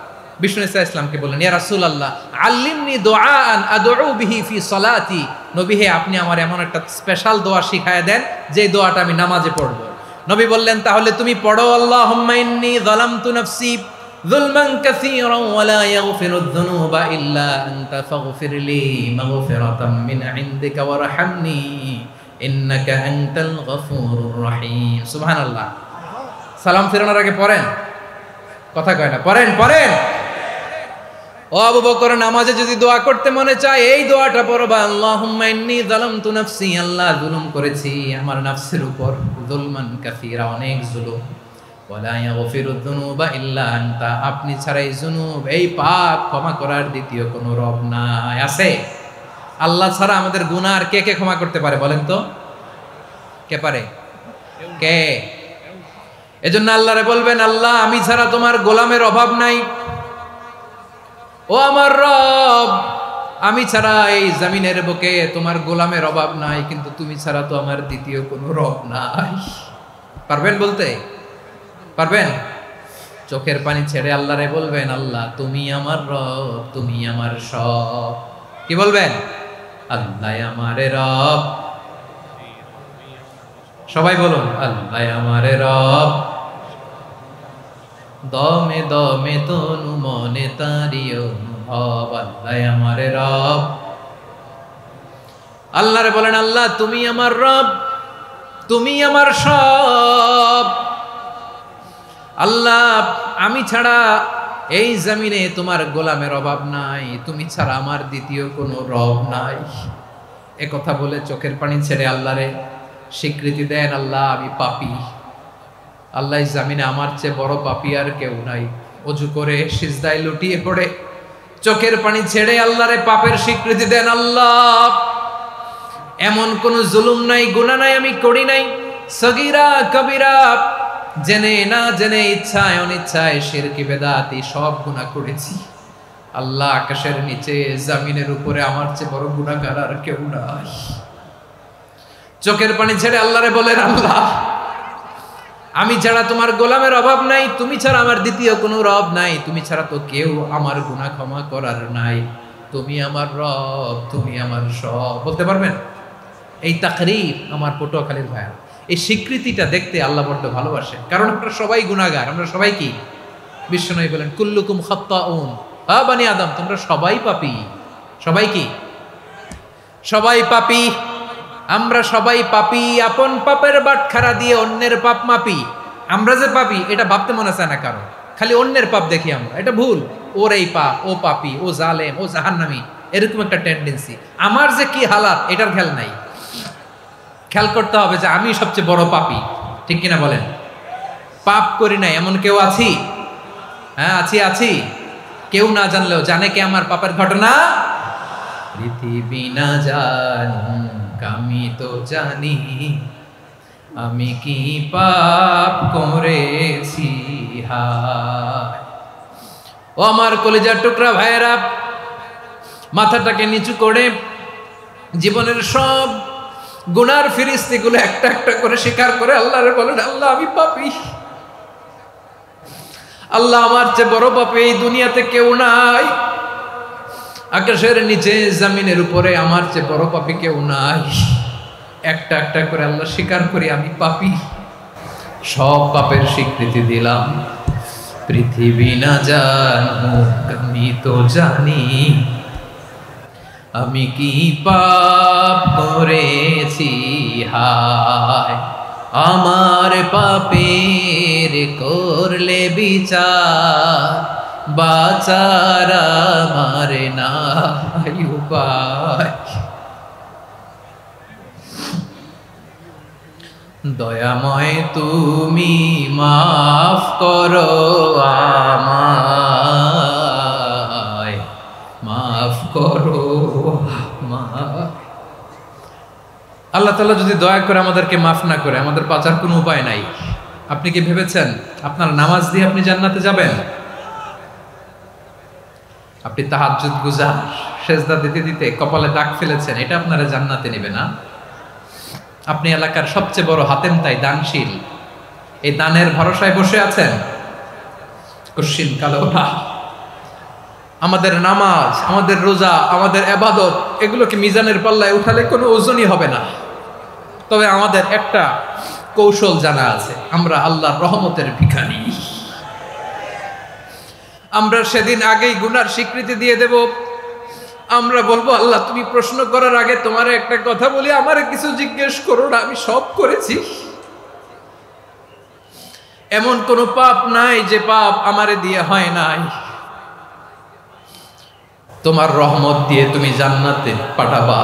বিষ্ণু ইসলামকে বললেন, ইয়া রাসূলুল্লাহ আল্লিমনি দুআআন আদউ বিহি ফি সালাতি, নবী হে আপনি আমার এমন একটা স্পেশাল দোয়া শিখায় দেন যে দোয়াটা আমি নামাজে পড়ব। নবী বললেন, তাহলে তুমি পড়ো আল্লাহুম্মা ইন্নী যালামতু নাফসি যুলমান কাসীরান ওয়া লা ইয়াগফিরুয যুনুবা ইল্লা আনতা ফাগফিরলি মাগফিরাতাম মিন ইনদিকা ওয়ারহামনি ইন্নাকা আনতাল গফুরুর রহিম। সুবহানাল্লাহ। সালাম ফেরানোর আগে পড়েন, কথা কয় না, পড়েন পড়েন। ও আবু বকর, নামাজে যদি দোয়া করতে মনে চায় এই দোয়াটা পড়বা, আল্লাহুম্মা ইন্নী যালামতু নাফসি, আল্লাহ জুলুম করেছি আমার নফসের উপর, যুলমান কাসীরা, অনেক জুলুম, ওয়া লা ইয়াগফিরুয যুনুবা ইল্লা আনতা, আপনি ছাড়া এই জুনুব, এই পাপ ক্ষমা করার দ্বিতীয় কোনো রব নাই। আছে? আল্লাহ ছাড়া আমাদের গুনাহ আর কে কে ক্ষমা করতে পারে বলেন তো? কে পারে? কে? এজন্য আল্লাহরে বলবেন, আল্লাহ আমি ছাড়া তোমার গোলামের অভাব নাই, ও আমার রব আমি ছাড়া এই জমিনের বুকে তোমার গোলামের অভাব নাই, কিন্তু তুমি ছাড়া তো আমার দ্বিতীয় কোনো রব নাই। পারবেন বলতে? পারবেন? চোখের পানি ছেড়ে আল্লাহরে বলবেন, আল্লাহ তুমি আমার রব, তুমি আমার সব। কি বলবেন? আল্লাহ আমারে রব। সবাই বলুন, আল্লাহ আমারে রব। দমে দমে তনু মনে তারি অনুভব, আল্লাহ আমারে রব। আল্লাহরে বলেন, আল্লাহ তুমি আমার রব, তুমি আমার সব। আল্লাহ আমি ছাড়া এই জমিনে তোমার গোলামের অভাব নাই, তুমি ছাড়া আমার দ্বিতীয় কোনো রব নাই। এ কথা বলে চোখের পানি ছেড়ে আল্লাহরে স্বীকৃতি দেন, আল্লাহ আমি পাপী। আল্লাহ জামিনে আমার চেয়ে বড় পাপী আর কেউ নাই। অজু করে সিজদায় লুটিয়ে পড়ে চোখের পানি ছেড়ে আল্লাহরে পাপের স্বীকৃতি দেন, আল্লাহ এমন কোন জুলুম নাই, গুনাহ নাই আমি করি নাই, সগীরা কবিরা, জেনে না জেনে, ইচ্ছায় অনিচ্ছায়, শিরকি বেদাতি সব গুনাহ করেছি। আল্লাহ আকাশের নিচে জমিনের উপরে আমার চেয়ে বড় গুনাহগার আর কেউ নাই। চোখের পানি ছেড়ে আল্লাহরে বলেন, আল্লাহ আমি ছাড়া তোমার গোলামের অভাব নাই, তুমি ছাড়া আমার দ্বিতীয় কোনো রব নাই, তুমি ছাড়া তো কেউ আমার গুনাহ ক্ষমা করার নাই, তুমি আমার রব, তুমি আমার সব। বলতে পারবেন? এই তাকরীর আমার পটুয়াখালীর ভাইয়া, এই স্বীকৃতিটা দেখতে আল্লাহ বড্ড ভালোবাসে, কারণ আমরা সবাই গুনাহগার। আমরা সবাই কি? বিশ্বনবী বলেন, কুল্লুকুম খাত্তাউন, বানি আদম তোমরা সবাই পাপী। সবাই কি? সবাই পাপী। আমরা সবাই পাপী। আপন পাপের বাটখারা দিয়ে অন্যের পাপ মাপি। আমরা যে পাপী এটা ভাবতে মনে চায় না কারণ, খালি অন্যের পাপ দেখি আমরা, এটা ভুল। ওর এই পাপ, ও পাপী, ও জালেম, ও জাহান্নামী, এরকম একটা টেন্ডেন্সি। আমার যে কি হালাত এটার খেয়াল নাই। খেয়াল করতে হবে যে আমি সবচেয়ে বড় পাপী, ঠিক কিনা বলেন? পাপ করি নাই এমন কেউ আছি? হ্যাঁ আছি। কেউ না জানলেও জানে কে আমার পাপের ঘটনা? পৃথিবী না জানুক আমি তো জানি, আমি কি পাপ করেছি হায়। ও আমার কলিজার টুকরা ভাইয়েরা, মাথাটাকে নিচু করে জীবনের সব গুনার ফিরিস্তিগুলো একটা একটা করে স্বীকার করে আল্লাহরে বলেন, আল্লাহ আমি পাপী। আল্লাহ আমার চেয়ে বড় পাপী এই দুনিয়াতে কেউ নাই। আকাশের নিচে জমিনের উপরে আমার চেয়ে বড় পাপী কেউ নাই। একটা একটা করে আল্লাহ স্বীকার করি আমি পাপী। সব পাপের স্বীকৃতি দিলাম। পৃথিবী না জানুক আমি তো জানি, আমি কি পাপ করেছি হায়। আমার পাপের করলে বিচার, বাঁচার আমার নাই উপায়। দয়াময় তুমি মাফ করো আমায়, মাফ করো আমায়। আল্লাহ তাআলা যদি দয়া করে আমাদেরকে মাফ না করে, আমাদের বাঁচার কোনো উপায় নাই। আপনি কি ভেবেছেন আপনার নামাজ দিয়ে আপনি জান্নাতে যাবেন? আপনি তাহাজ্জুদ গুজার, সেজদা দিতে দিতে কপালে দাগ ফেলেছেন, এটা আপনারা জান্নাতে নেবে না। আপনি এলাকার সবচেয়ে বড় হাতেম তাই দানশীল, এই দানের ভরসায় বসে আছেন, কশিন কালো না। আমাদের নামাজ, আমাদের রোজা, আমাদের ইবাদত, এগুলোকে মিজানের পাল্লায় উঠালে কোনো ওজনই হবে না। তবে আমাদের একটা কৌশল জানা আছে, আমরা আল্লাহর রহমতের ভিখারি। আমরা সেদিন আগেই গুনার স্বীকৃতি দিয়ে দেব। আমরা বলবো, আল্লাহ তুমি প্রশ্ন করার আগে তোমার একটা কথা বলি, আমারে কিছু জিজ্ঞেস করো না, আমি সব করেছি। এমন কোন পাপ নাই যে পাপ আমারে দিয়ে হয় নাই। তোমার রহমত দিয়ে তুমি জান্নাতে পাঠাবা,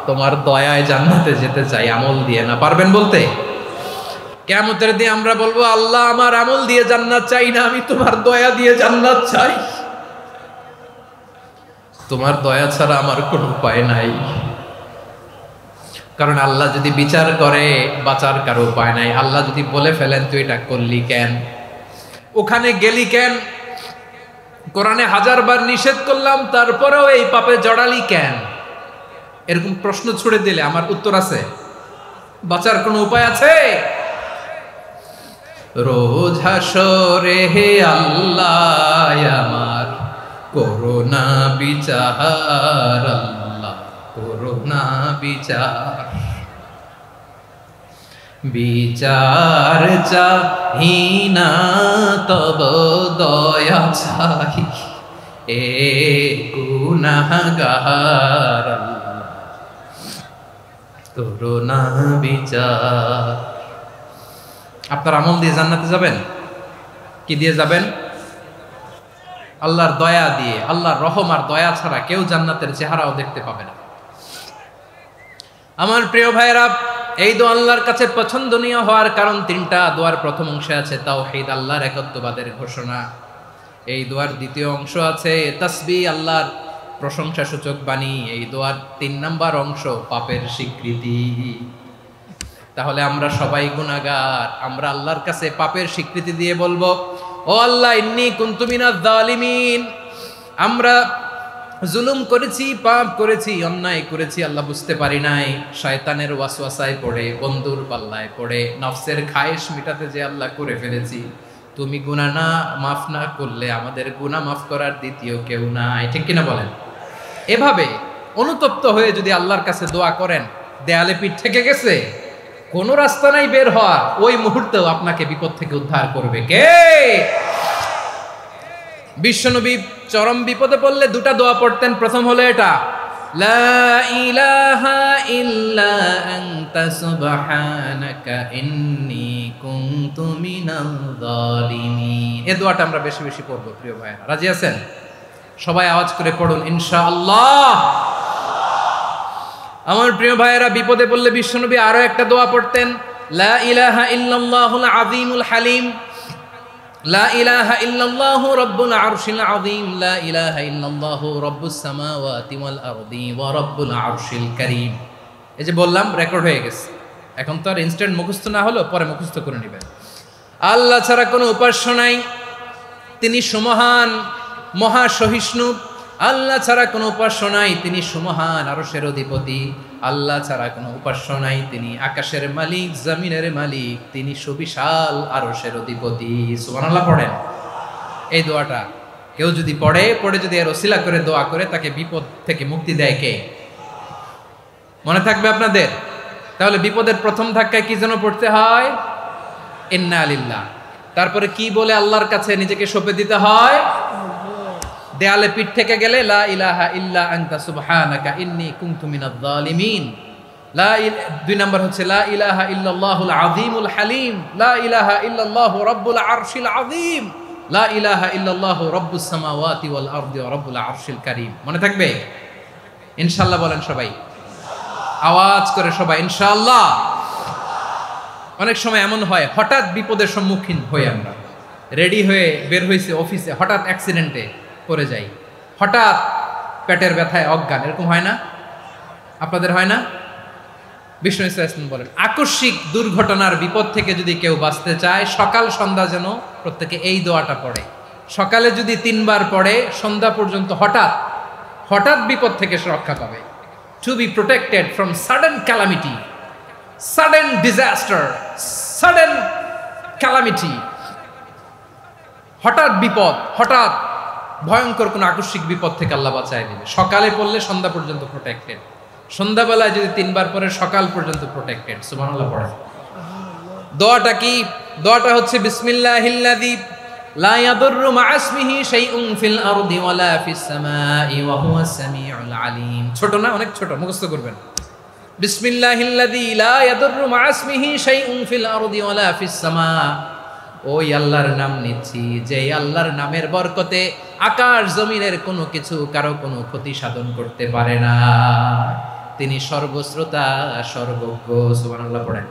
তোমার দয়ায় জান্নাতে যেতে চাই, আমল দিয়ে না। পারবেন বলতে? কিয়ামতের দিন আমরা বলবো, আল্লাহ আমার আমল দিয়ে জান্নাত চাই না, আমি তোমার দয়া দিয়ে জান্নাত চাই। তোমার দয়া ছাড়া আমার কোনো উপায় নাই। কারণ আল্লাহ যদি বিচার করে বাঁচার কারো উপায় নাই। আল্লাহ যদি বলে ফেলেন তুই এটা করলি কেন, ওখানে গেলি কেন, কোরআনে 1000 বার নিষেধ করলাম, তারপরেও এই পাপে জড়ালি কেন? এরকম প্রশ্ন ছুড়ে দিলে আমার উত্তর আছে? বাঁচার কোনো উপায় আছে? রোজ হাসরে হে আল্লাহ আমার করোনা বিচার, আল্লাহ করোনা বিচার, বিচার চাহিনা তব দয়া চাই, এ গুনাহগার আল্লাহ করোনা বিচার। আপনার আমল দিয়ে জান্নাতে যাবেন? কি দিয়ে যাবেন? আল্লাহর দয়া দিয়ে। আল্লাহর রহম আর দয়া ছাড়া কেউ জান্নাতের চেহারাও দেখতে পাবে না। আমার প্রিয় ভাইরা, এই দোয়া আল্লাহর কাছে পছন্দনীয় হওয়ার কারণ তিনটা। দোয়ার প্রথম অংশে আছে তাওহীদ, আল্লাহর একত্ববাদের ঘোষণা। এই দোয়ার দ্বিতীয় অংশ আছে তাসবিহ, আল্লাহর প্রশংসা সূচক বাণী। এই দোয়ার 3 নাম্বার অংশ পাপের স্বীকৃতি। তাহলে আমরা সবাই গুনাহগার। আমরা আল্লাহর কাছে পাপের স্বীকৃতি দিয়ে বলবো, ও আল্লাহ ইন্নী কুনতু মিনাজ জালিমিন, আমরা জুলুম করেছি, পাপ করেছি, অন্যায় করেছি, আল্লাহ বুঝতে পারি নাই, শয়তানের ওয়াসওয়াসায় পড়ে, বন্ধুর পাল্লায় পড়ে, নফসের খায়েশ মিটাতে যে আল্লাহ করে ফেলেছি। তুমি গুনাহ না মাফ না করলে আমাদের গুনাহ মাফ করার দ্বিতীয় কেউ নাই। ঠিক কিনা বলেন? এভাবে অনুতপ্ত হয়ে যদি আল্লাহর কাছে দোয়া করেন, দেয়ালে পিঠ থেকে গেছে, কোনো রাস্তা নাই বের হওয়ার, ওই মুহূর্তেও আপনাকে বিপদ থেকে উদ্ধার করবে কে? বিশ্বনবী চরম বিপদে পড়লে 2টা দোয়া পড়তেন। প্রথম হলো এটা, লা ইলাহা ইল্লা আনতা সুবহানাকা ইন্নী কুনতু মিনাল জালিমিন। এই দোয়াটা আমরা বেশি বেশি পড়ব প্রিয় ভাইরা। রাজি আছেন? সবাই আওয়াজ করে পড়ুন ইনশাআল্লাহ। আমার প্রিয় ভাইয়েরা, বিপদে পড়লে বিশ্বনবী আরো একটা দোয়া পড়তেন, লা ইলাহা ইল্লাল্লাহুল আযীমুল হালিম, লা ইলাহা ইল্লাল্লাহু রাব্বুল আরশিল আযীম, লা ইলাহা ইল্লাল্লাহু রাব্বুস সামাওয়াতি ওয়াল আরদি ওয়া রাব্বুল আরশিল কারীম। এই যে বললাম, রেকর্ড হয়ে গেছে। এখন তো আর ইনস্ট্যান্ট মুখস্থ না হলো, পরে মুখস্থ করে নেবেন। আল্লাহ ছাড়া কোনো উপাস্য নাই, তিনি সুমহান, মহা সহিষ্ণু। আল্লাহ ছাড়া কোনো উপাস্য নাই, তিনি সুমহান, আরশের অধিপতি। আল্লাহ ছাড়া কোনো উপাস্য নাই, তিনি আকাশের মালিক, জমিনের মালিক, তিনি সুবিশাল আরশের অধিপতি। সুবহানাল্লাহ পড়েন। এই দোয়াটা কেউ যদি পড়ে যদি এর ওসিলা করে দোয়া করে, তাকে বিপদ থেকে মুক্তি দেয় কে? মনে থাকবে আপনাদের? তাহলে বিপদের প্রথম ধাক্কায় কি যেন পড়তে হয়? ইন্না লিল্লাহ। তারপরে কি বলে আল্লাহর কাছে নিজেকে সঁপে দিতে হয়? দেয়ালে পিঠ থেকে গেলে লা ইলাহা ইল্লা আনতা সুবহানাকা ইন্নী কুনতু মিনাজ জালিমিন। 2 নাম্বার হচ্ছে লা ইলাহা ইল্লাল্লাহুল আযীমুল হালিম, লা ইলাহা ইল্লাল্লাহু রাব্বুল আরশিল আযীম, লা ইলাহা ইল্লাল্লাহু রাব্বুস সামাওয়াতি ওয়াল আরদি ওয়া রাব্বুল আরশিল কারীম। মনে থাকবে? ইনশাআল্লাহ বলেন সবাই, আওয়াজ করে সবাই ইনশাআল্লাহ। অনেক সময় এমন হয়, হঠাৎ বিপদের সম্মুখীন হই আমরা, রেডি হয়ে বের হইছে অফিসে, হঠাৎ অ্যাক্সিডেন্টে পড়ে যাই, হঠাৎ পেটের ব্যথায় অজ্ঞান। এরকম হয় না? আপনাদের হয় না? বিষ্ণু ইসলাম বলেন, আকস্মিক দুর্ঘটনার বিপদ থেকে যদি কেউ বাঁচতে চায়, সকাল সন্ধ্যা যেন প্রত্যেকে এই দোয়াটা পড়ে। সকালে যদি 3 বার পড়ে, সন্ধ্যা পর্যন্ত হঠাৎ বিপদ থেকে সে রক্ষা পাবে। To be protected from sudden calamity, sudden disaster, sudden calamity. হঠাৎ বিপদ, হঠাৎ ভয়ঙ্কর কোন আকস্মিক বিপদ থেকে আল্লাহ বাঁচায় দিবে। সকালে পড়লে সন্ধ্যা পর্যন্ত প্রোটেক্টেড, সন্ধ্যাবেলায় যদি 3 বার পরে সকাল পর্যন্ত প্রোটেক্টেড। সুবহানাল্লাহ পড়ে। দোয়াটা কি? দোয়াটা হচ্ছে বিসমিল্লাহিল্লাযী লা ইয়াদুররু মা ইসমিহি শাইউন ফিল আরদি ওয়ালা ফিস সামাই ওয়া হুয়াস সামিউল আলিম। ছোট না? অনেক ছোট, মুখস্থ করবেন। বিসমিল্লাহিল্লাযী লা ইয়াদুররু মা ইসমিহি শাইউন ফিল আরদি ওয়ালা ফিস সামা। ওই আল্লাহর নাম নিচ্ছি, যে আল্লাহর নামের বরকতে আকাশ জমিনের কোনো কিছু কারো কোনো ক্ষতি সাধন করতে পারে না। তিনি সর্বশ্রোতা, সর্বজ্ঞ। সুবহানাল্লাহ পড়েন।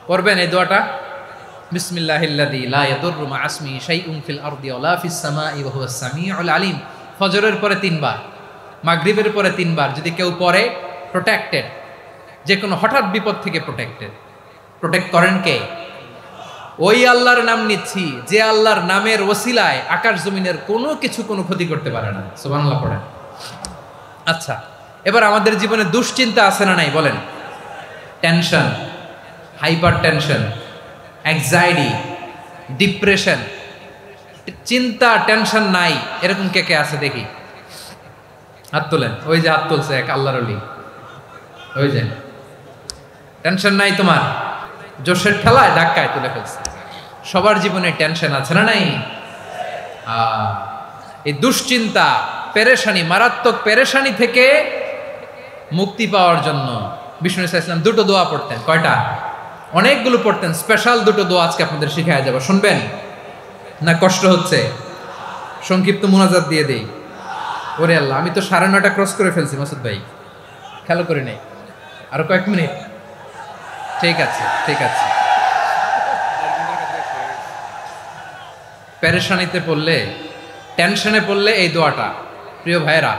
পড়বেন এই দোয়াটা, বিসমিল্লাহিল্লাযী লা ইয়াদুররু মা ইসমিহি শাইউন ফিল আরদি ওয়ালা ফিস সামাই ওয়া হুয়াস সামিউল আলিম। ফজরের পরে 3 বার, মাগরিবের পরে 3 বার যদি কেউ পড়ে, প্রোটেক্টেড, যে কোনো হঠাৎ বিপদ থেকে প্রোটেক্টেড। প্রোটেক্ট করেন কে? ওই আল্লাহর নাম নিচ্ছি যে আল্লাহর নামের ওসিলায় আকাশ জমিনের কোনো কিছু কোনো ক্ষতি করতে পারে না। সুবহানাল্লাহ পড়েন। আচ্ছা, এবার আমাদের জীবনে দুশ্চিন্তা আছে না নাই বলেন? Tension, hyper tension, anxiety, depression, চিন্তা টেনশন নাই এরকম কে কে আছে দেখি, হাত তোলেন। ওই যে হাত তুলছে এক আল্লাহর ওলি, ওই যে টেনশন নাই তোমার, জোশের ঠেলায় ধাক্কায় তুলে ফেলছে। সবার জীবনে টেনশন আছে না নাই? এই দুশ্চিন্তা, পেরেশানি, মারাত্মক পেরেশানি থেকে মুক্তি পাওয়ার জন্য বিষ্ণু ইসলাম দুটো দোয়া পড়তেন। কয়টা? অনেকগুলো পড়তেন। স্পেশাল দুটো দোয়া আজকে আপনাদের শিখায়া যাব, শুনবেন না? কষ্ট হচ্ছে? সংক্ষিপ্ত মুনাজাত দিয়ে দেই। ওরে আল্লাহ, আমি তো 9:30 ক্রস করে ফেলছি মাসুদ ভাই, খেয়াল করে নেই। আরো কয়েক মিনিট? ঠিক আছে, ঠিক আছে। পেরেশানিতে পড়লে, টেনশনে পড়লে এই দোয়াটা, প্রিয় ভাইরা,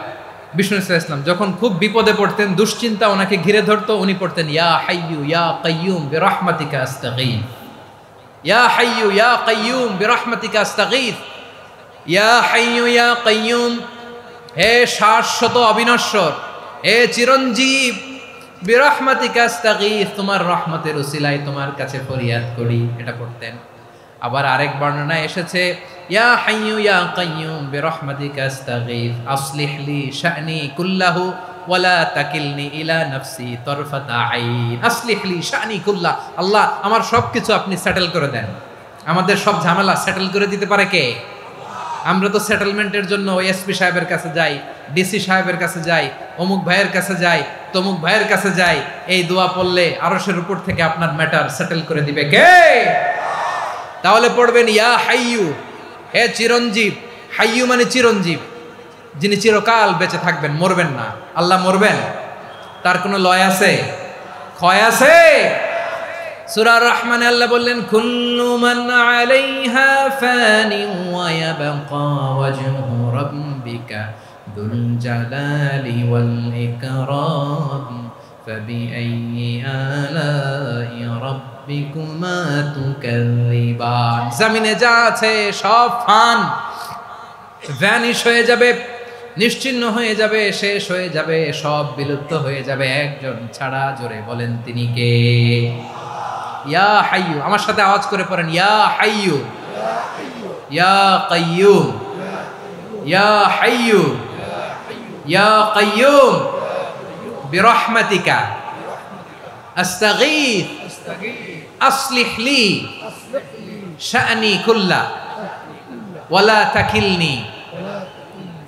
বিষ্ণু ইসলাম যখন খুব বিপদে পড়তেন, দুশ্চিন্তা ওনাকে ঘিরে ধরতো, উনি পড়তেন ইয়া হাইয়ু ইয়া কাইয়ুম বিরহমাতিকা আস্তাগীথ, ইয়া হাইয়ু ইয়া কাইয়ুম বিরহমাতিকা আস্তাগীথ, ইয়া হাইয়ু ইয়া কাইয়ুম, হে শাশ্বত অবিনশ্বর, হে চিরঞ্জীব, বিরহমাতিকা আস্তাগীথ, তোমার রহমতের উসিলায় তোমার কাছে ফরিয়াদ করি। এটা পড়তেন। আবার আরেক বর্ণনায় এসেছে ইয়া হাইয়ু ইয়া কাইয়ুম বিরহমাতিকা আস্তাগীথ আসলিহ লি শা'নি কুল্লাহু ওয়ালা তাকিলনি ইলা নাফসি তরফাতা আইন। আসলিহ লি শা'নি কুল্লাহ, আল্লাহ আমার সবকিছু আপনি সেটেল করে দেন। আমাদের সব ঝামেলা সেটেল করে দিতে পারে কে? আমরা তো সেটেলমেন্টের জন্য ওই এসপি সাহেবের কাছে যাই, ডিসি সাহেবের কাছে যাই, অমুক ভাইয়ের কাছে যাই, তমুক ভাইয়ের কাছে যাই। এই দোয়া পড়লে আরশের উপর থেকে আপনার ম্যাটার সেটেল করে দিবে কে? তাহলে পড়বেন ইয়া হাইয়ু, হে চিরঞ্জীব। হাইয়ু মানে চিরঞ্জীব, যিনি চিরকাল বেঁচে থাকবেন, মরবেন না। আল্লাহ মরবেন? তার কোনো লয় আছে? ক্ষয় আছে? সূরা রহমানে আল্লাহ বললেন কুল্লু মান আলাইহা ফানি ওয়া ইয়াবকা ওয়াজহু রাব্বিকা যুল জালালি ওয়াল ইকরাম ফাবিআইয়ি আলাই রাব্বিকুমা তুকাযযিবান। জমিনে যা আছে সব ফান, ভ্যানিশ হয়ে যাবে, নিশ্চিহ্ন হয়ে যাবে, শেষ হয়ে যাবে, সব বিলুপ্ত হয়ে যাবে, একজন ছাড়া। জোরে বলেন তিনি কে? ইয়া হাইয়ু, আমার সাথে আওয়াজ করে পড়েন ইয়া হাইয়ু ইয়া কাইয়ুম ইয়া হাইয়ু ইয়া কাইয়ুম বিরহমাতিকা আস্তাগীথ আসলিহ লি শা'নি কুল্লা ওয়ালা তাকিলনি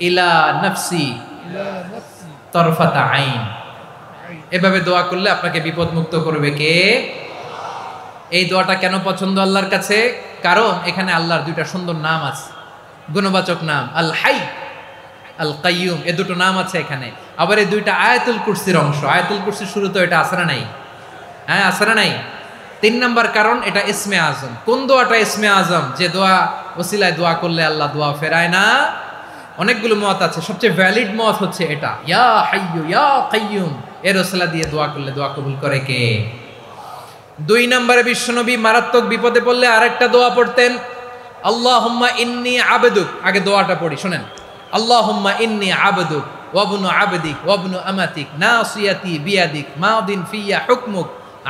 ইলা নাফসি তরফাতা আইন। এভাবে দোয়া করলে আপনাকে বিপদ মুক্ত করবে কে? এই দোয়াটা কেন পছন্দ আল্লাহর কাছে? কারণ এখানে আল্লাহর দুইটা সুন্দর নাম আছে, গুণবাচক নাম, আল হাই, আল কাইয়ুম, এই দুটো নাম আছে এখানে। আবার এই দুইটা আয়াতুল কুরসির অংশ। আয়াতুল কুরসির শুরু তো এটা আছে না নাই? হ্যাঁ, আছে না নাই? 3 নাম্বার কারণ এটা ইসমে আজম। কোন দোয়াটা ইসমে আজম? যে দোয়া ওসিলায় দোয়া করলে আল্লাহ দোয়া ফেরায় না। অনেকগুলো মত আছে, সবচেয়ে ভ্যালিড মত হচ্ছে এটা, ইয়া হাইয়ু ইয়া কাইয়ুম। এর ওসিলা দিয়ে দোয়া করলে দোয়া কবুল করে কে? 2 নম্বরে বিশ্বনবী মারাত্মক বিপদে পড়লে আরেকটা দোয়া পড়তেন, আল্লাহুম্মা ইন্নী আবদুক। আগে দোয়াটা পড়ি, শুনেন। আল্লাহুম্মা ইন্নী আবদুক ওয়া ইবনু আবদিক ওয়া ইবনু আমাতিক নাসিয়াতি বিয়াদিক মাদিন ফিয়া হুকমুক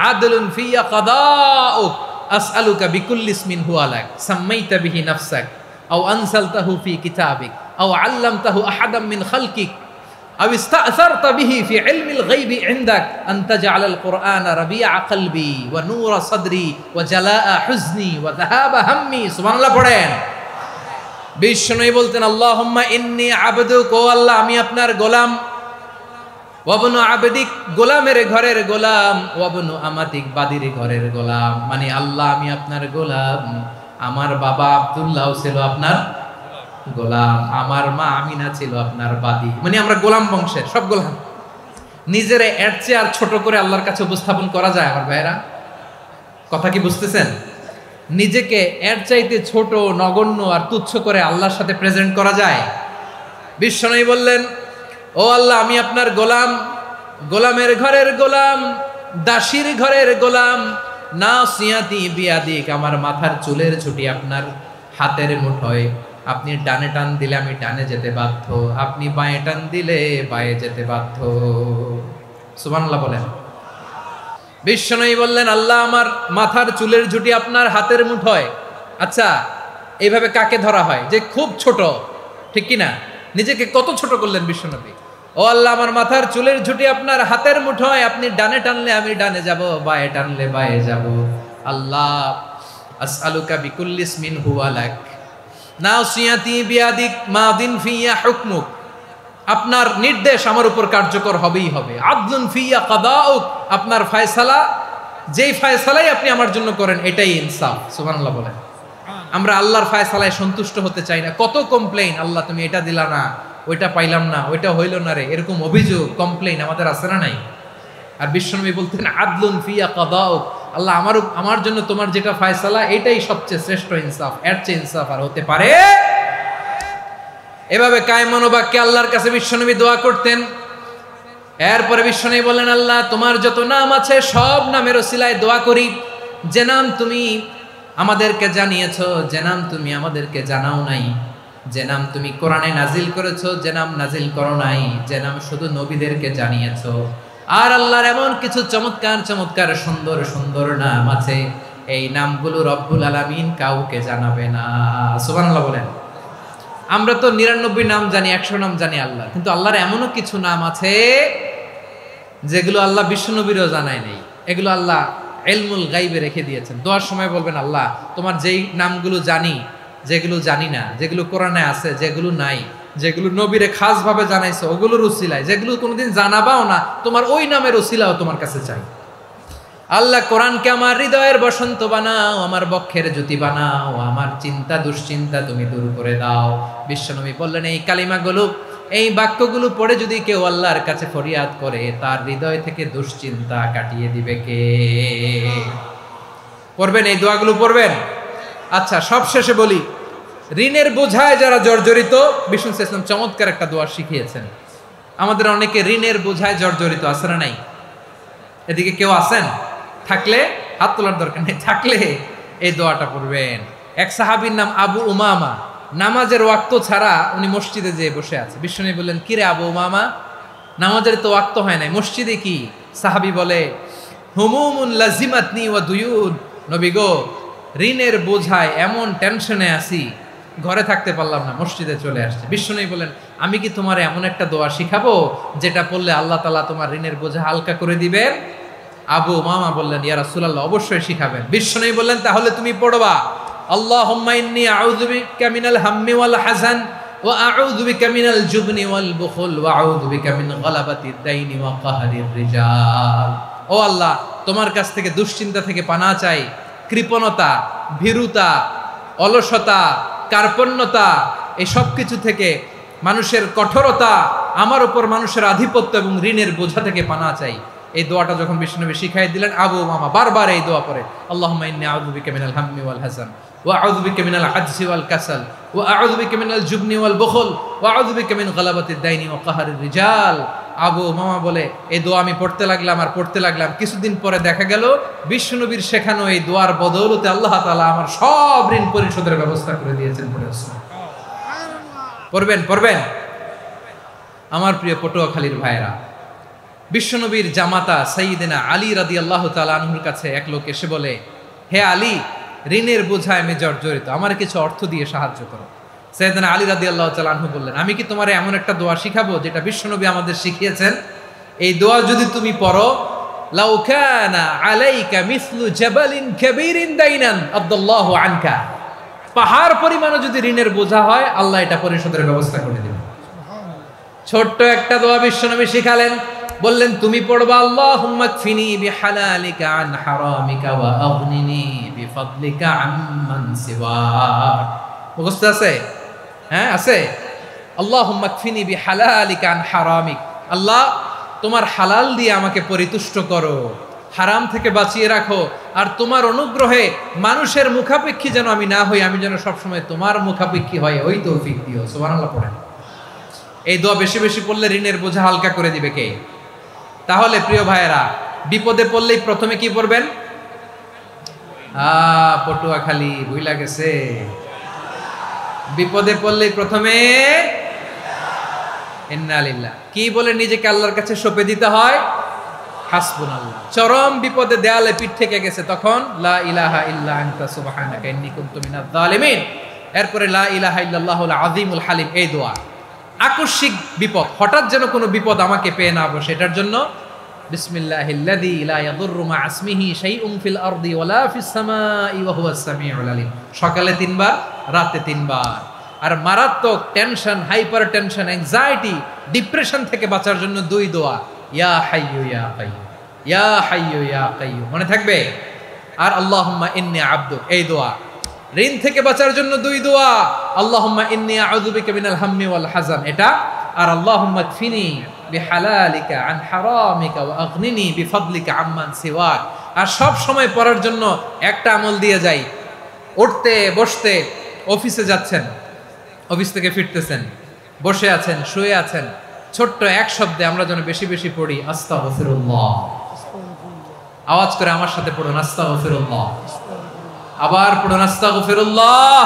আদলুন ফিয়া কাদাউক আসআলুকা বিকুল্লি ইসমিন হুয়া লাক সাম্মাইতা বিহি নাফসাক আও আনসালতাহু ফি কিতাবিক আও আল্লামতাহু আহাদাম মিন খালকিক أو استأثرت به في علم الغيب عندك أن تجعل القرآن ربيع قلبي ونور صدري وجلاء حزني وذهاب همي। سبحان الله পড়েন। বিশ্বনবী বলতেন আল্লাহুম্মা ইন্নী আবদুক, ও আল্লাহ আমি আপনার গোলাম, ওয়া ইবনু আবদিক, গোলামের ঘরের গোলাম, ওয়া ইবনু আমাতিক, বাদীর ঘরের গোলাম। মানে আল্লাহ আমি আপনার গোলাম, আমার বাবা আব্দুল্লাহ ছিল আপনার গোলাম, আমার মা আমিনা ছিল আপনার বাদী। মানে আমরা গোলাম বংশের, সব গোলাম। নিজেরা এর চেয়ে আর ছোট করে আল্লাহর কাছে উপস্থাপন করা যায় আমার ভাইরা? কথা কি বুঝতেছেন? নিজেকে এর চাইতে ছোট, নগণ্য আর তুচ্ছ করে আল্লাহর সাথে প্রেজেন্ট করা যায়? বিশ্বনবী বললেন ও আল্লাহ আমি আপনার গোলাম, গোলামের ঘরের গোলাম, দাসীর ঘরের গোলাম, নাসিয়াতি বিয়াদিক, আমার মাথার চুলের ছুটি আপনার হাতের মুঠোয়, আপনি ডানে টান দিলে আমি ডানে যেতে বাধ্য, আপনি বাঁয়ে টান দিলে বাঁয়ে যেতে বাধ্য। সুবহানাল্লাহ বলেন। বিশ্বনবী বললেন, আল্লাহ আমার মাথার চুলের ঝুঁটি আপনার হাতের মুঠোয়। আচ্ছা, এইভাবে কাকে ধরা হয়? যে খুব ছোট, ঠিক কিনা? নিজেকে কত ছোট করলেন বিশ্বনবী। ও আল্লাহ, আমার মাথার চুলের ঝুঁটি আপনার হাতের মুঠোয়, আপনি ডানে টানলে আমি ডানে যাব, বাঁয়ে টানলে বাঁয়ে যাব। আল্লাহ, আসআলুকা বিকুল্লি ইসমিন হুয়া লাক, নাসিয়াতি বিয়াদিক, মাদিন ফিয়া হুকমুক, আপনার নির্দেশ আমার উপর কার্যকর হবেই হবে। আদলুন ফিয়া কাদাউক, আপনার ফয়সালা, যেই ফয়সালাই আপনি আমার জন্য করেন এটাই ইনসাফ। সুবহানাল্লাহ বলেন। আমরা আল্লাহর ফয়সালায় সন্তুষ্ট হতে চাই না। কত কমপ্লেইন, আল্লাহ তুমি এটা দিলা না, ওইটা পাইলাম না, ওইটা হইল না রে, এরকম অভিযোগ কমপ্লেইন আমাদের আছে না নাই? আর বিশ্বনবী বলতেন আদলুন ফিয়া কাদাউক, আল্লাহ আমার জন্য তোমার যেটা ফয়সালা এটাই সবচেয়ে শ্রেষ্ঠ ইনসাফ, এর চেয়ে ইনসাফ আর হতে পারে? এভাবে কায়মনোবাক্যে আল্লাহর কাছে বিশ্বনবী দোয়া করতেন। এরপরে বিশ্বনবী বললেন, আল্লাহ তোমার যত নাম আছে সব নামের ওসিলায় দোয়া করি, যে নাম তুমি আমাদেরকে জানিয়েছো, যে নাম তুমি আমাদেরকে জানাও নাই, যে নাম তুমি কোরআনে নাজিল করেছো, যে নাম নাজিল করো নাই, যে নাম শুধু নবীদেরকে জানিয়েছো। আর আল্লাহর এমন কিছু চমৎকার চমৎকার সুন্দর সুন্দর নাম আছে, এই নামগুলো রব্বুল আলামিন কাউকে জানাবে না। সুবহানাল্লাহ বলেন। আমরা তো 99 নাম জানি, 100 নাম জানি আল্লাহ, কিন্তু আল্লাহর এমনও কিছু নাম আছে যেগুলো আল্লাহ বিশ্বনবীরও জানায় নেই। এগুলো আল্লাহ ইলমুল গায়বে রেখে দিয়েছেন। দোয়ার সময় বলবেন, আল্লাহ তোমার যেই নামগুলো জানি, যেগুলো জানি না, যেগুলো কোরআনে আছে, যেগুলো নাই, যেগুলো নবীরে খাস ভাবে জানাইছো ওগুলোর উসিলায়, যেগুলো কোনোদিন জানাবাও না তোমার ওই নামের উসিলাও তোমার কাছে চাই। আল্লাহ কোরআনকে আমার হৃদয়ের বসন্ত বানাও, আমার বক্ষের জ্যোতি বানাও, আমার চিন্তা দুশ্চিন্তা তুমি দূর করে দাও। বিশ্বনবী বললেন, এই কালিমাগুলো, এই বাক্যগুলো পড়ে যদি কেউ আল্লাহর কাছে ফরিয়াদ করে, তার হৃদয় থেকে দুশ্চিন্তা কাটিয়ে দিবে কে? পড়বেন, এই দোয়াগুলো পড়বেন। আচ্ছা, সব শেষে বলি, ঋণের বোঝায় যারা জর্জরিত, বিষ্ণু ইসলাম চমৎকার একটা দোয়া শিখিয়েছেন। আমাদের অনেকে ঋণের বোঝায় জর্জরিত, আছে না নাই? এদিকে কেউ আছেন? থাকলে হাত তোলার দরকার নেই, থাকলে এই দোয়াটা পড়বেন। এক সাহাবীর নাম আবু উমামা, নামাজের ওয়াক্ত ছাড়া উনি মসজিদে যেয়ে বসে আছে। বিশ্বনবী বললেন, কিরে আবু উমামা, নামাজের তো ওয়াক্ত হয় নাই, মসজিদে কি? সাহাবী বলে, হুমুমুন লাজিমাতনি ওয়া দুয়ুন, নবী গো, ঋণের বোঝায় এমন টেনশনে আছি, ঘরে থাকতে পারলাম না, মসজিদে চলে আসছে। বিশ্বনবী বলেন, আমি কি তোমার এমন একটা দোয়া শিখাবো যেটা পড়লে আল্লাহ তাআলা তোমার ঋণের বোঝা হালকা করে দিবেন? আবু উমামা বললেন, ইয়া রাসূলুল্লাহ, অবশ্যই শিখাবেন। বিশ্বনবী বললেন, তাহলে তুমি পড়বা, আল্লাহুম্মা ইন্নী আউযু বিকা মিনাল হাম্মি ওয়াল হাযান ওয়া আউযু বিকা মিনাল জুবনি ওয়াল বুখল ওয়া আউযু বিকা মিন গালাবাতিদ দাইনি ওয়া কাহরির রিজাল। ও আল্লাহ, তোমার কাছ থেকে দুশ্চিন্তা থেকে পানাহ চাই, কৃপণতা, ভীরুতা, অলসতা, কার্পণ্যতা, এই সব কিছু থেকে, মানুষের কঠোরতা, আমার উপর মানুষের আধিপত্য এবং ঋণের বোঝা থেকে পানাহ চাই। এই দোয়াটা যখন বিশ্বনবী শিখাই দিলেন, আবু উমামা বারবার এই দোয়া পড়ে, আল্লাহুম্মা ইন্নী আউযু বিকা মিনাল হাম্মি ওয়াল হাযান ওয়া আউযু বিকা মিনাল আজজি ওয়াল কাসাল ওয়া আউযু বিকা মিনাল জুবনি ওয়াল বুখল ওয়া আউযু বিকা মিন গালাবাতিদ দাইনি ওয়া কাহরির রিজাল। আবু উমামা বলে, এই দোয়া আমি পড়তে লাগলাম আর পড়তে লাগলাম, কিছুদিন পরে দেখা গেল বিশ্বনবীর শেখানো এই দোয়ার বদৌলতে আল্লাহ তাআলা আমার সব ঋণ পরিশোধের ব্যবস্থা করে দিয়েছেন। পড়বেন, পড়বেন। আমার প্রিয় পটুয়াখালীর ভাইয়েরা, বিশ্বনবীর জামাতা সাইয়্যিদিনা আলী রাদিয়াল্লাহু তাআলা আনহুর কাছে এক লোক এসে বলে, হে আলী, ঋণের বোঝায় আমি জর্জরিত, আমার কিছু অর্থ দিয়ে সাহায্য করো। সাইয়্যিদিনা আলী রাদিয়াল্লাহু তাআলা আনহু বললেন, আমি কি তোমারে এমন একটা দোয়া শিখাবো যেটা বিশ্বনবী আমাদের শিখিয়েছেন? এই দোয়া যদি তুমি পড়ো, লাউ কানা আলাইকা মিসলু জাবালিন কাবীরিন দাইনান আদাল্লাহু আনকা, পাহাড় পরিমাণও যদি ঋণের বোঝা হয়, আল্লাহ এটা পরিশোধের ব্যবস্থা করে দিবেন। ছোট্ট একটা দোয়া বিশ্বনবী শিখালেন, বললেন, তুমি পড়বা, আল্লাহুম্মা কফিনি বিহালালিকা আন হারামিকা ওয়া আগনিনি বিফাদলিকা আম্মান সিওয়াক। মুখস্থ আছে? হ্যাঁ, আছে। আল্লাহুম্মা কফিনি বিহালালিকা আন হারামিক, আল্লাহ তোমার হালাল দিয়ে আমাকে পরিতুষ্ট করো, হারাম থেকে বাঁচিয়ে রাখো, আর তোমার অনুগ্রহে মানুষের মুখাপেক্ষী যেন আমি না হই, আমি যেন সবসময় তোমার মুখাপেক্ষী হয়, ওই তৌফিক দিও। সুবহানাল্লাহ পড়েন। এই দোয়া বেশি বেশি পড়লে ঋণের বোঝা হালকা করে দিবে কে? তাহলে প্রিয় ভাইয়েরা, বিপদে পড়লেই প্রথমে কি পড়বেন? পটুয়াখালী ভুইলা গেছে। বিপদে পড়লেই প্রথমে ইন্না লিল্লাহ কি বলে নিজেকে আল্লাহর কাছে সঁপে দিতে হয়, হাসবুনাল্লাহ। চরম বিপদে দেয়ালে পিঠ থেকে গেছে, তখন লা ইলাহা ইল্লা আনতা সুবহানাকা ইন্নী কুনতু মিনাজ জালিমিন। এরপরে লা ইলাহা ইল্লাল্লাহুল আযীমুল হালিম, এই দোয়া। আকস্মিক বিপদ, হঠাৎ যেন কোনো বিপদ আমাকে পেয়ে না বসে, এটার জন্য বিসমিল্লাহিল্লাযী লা ইয়াদুররু মা ইসমিহি শাইউন ফিল আরদি ওয়ালা ফিস সামাই ওয়া হুয়াস সামিউল আলিম। সকালে 3 বার, রাতে 3 বার। আর মারাত্মক tension, hyper tension, anxiety, depression থেকে বাঁচার জন্য 2 দোয়া, ইয়া হাইয়্যু ইয়া কাইয়্যুম, ইয়া হাইয়্যু ইয়া কাইয়্যুম, মনে থাকবে। আর আল্লাহুম্মা ইন্নী আবদুক, এই দোয়া। ঋণ থেকে বাঁচার জন্য 2 দোয়া, আল্লাহুম্মা ইন্নী আউযু বিকা মিনাল হাম্মি ওয়াল হাযান, এটা। আর আল্লাহুম্মা কফিনি বিহালালিকা আন হারামিকা ওয়া আগনিনি বিফাদলিকা আম্মান সিওয়াক। আর সব সময় পড়ার জন্য একটা আমল দিয়ে যাই, উঠতে বসতে, অফিসে যাচ্ছেন, অফিস থেকে ফিরতেছেন, বসে আছেন, শুয়ে আছেন, ছোট্ট এক শব্দে আমরা যেন বেশি বেশি পড়ি আস্তাগফিরুল্লাহ। আওয়াজ করে আমার সাথে পড়ুন আস্তাগফিরুল্লাহ, আবার পড়ুন আস্তাগফিরুল্লাহ।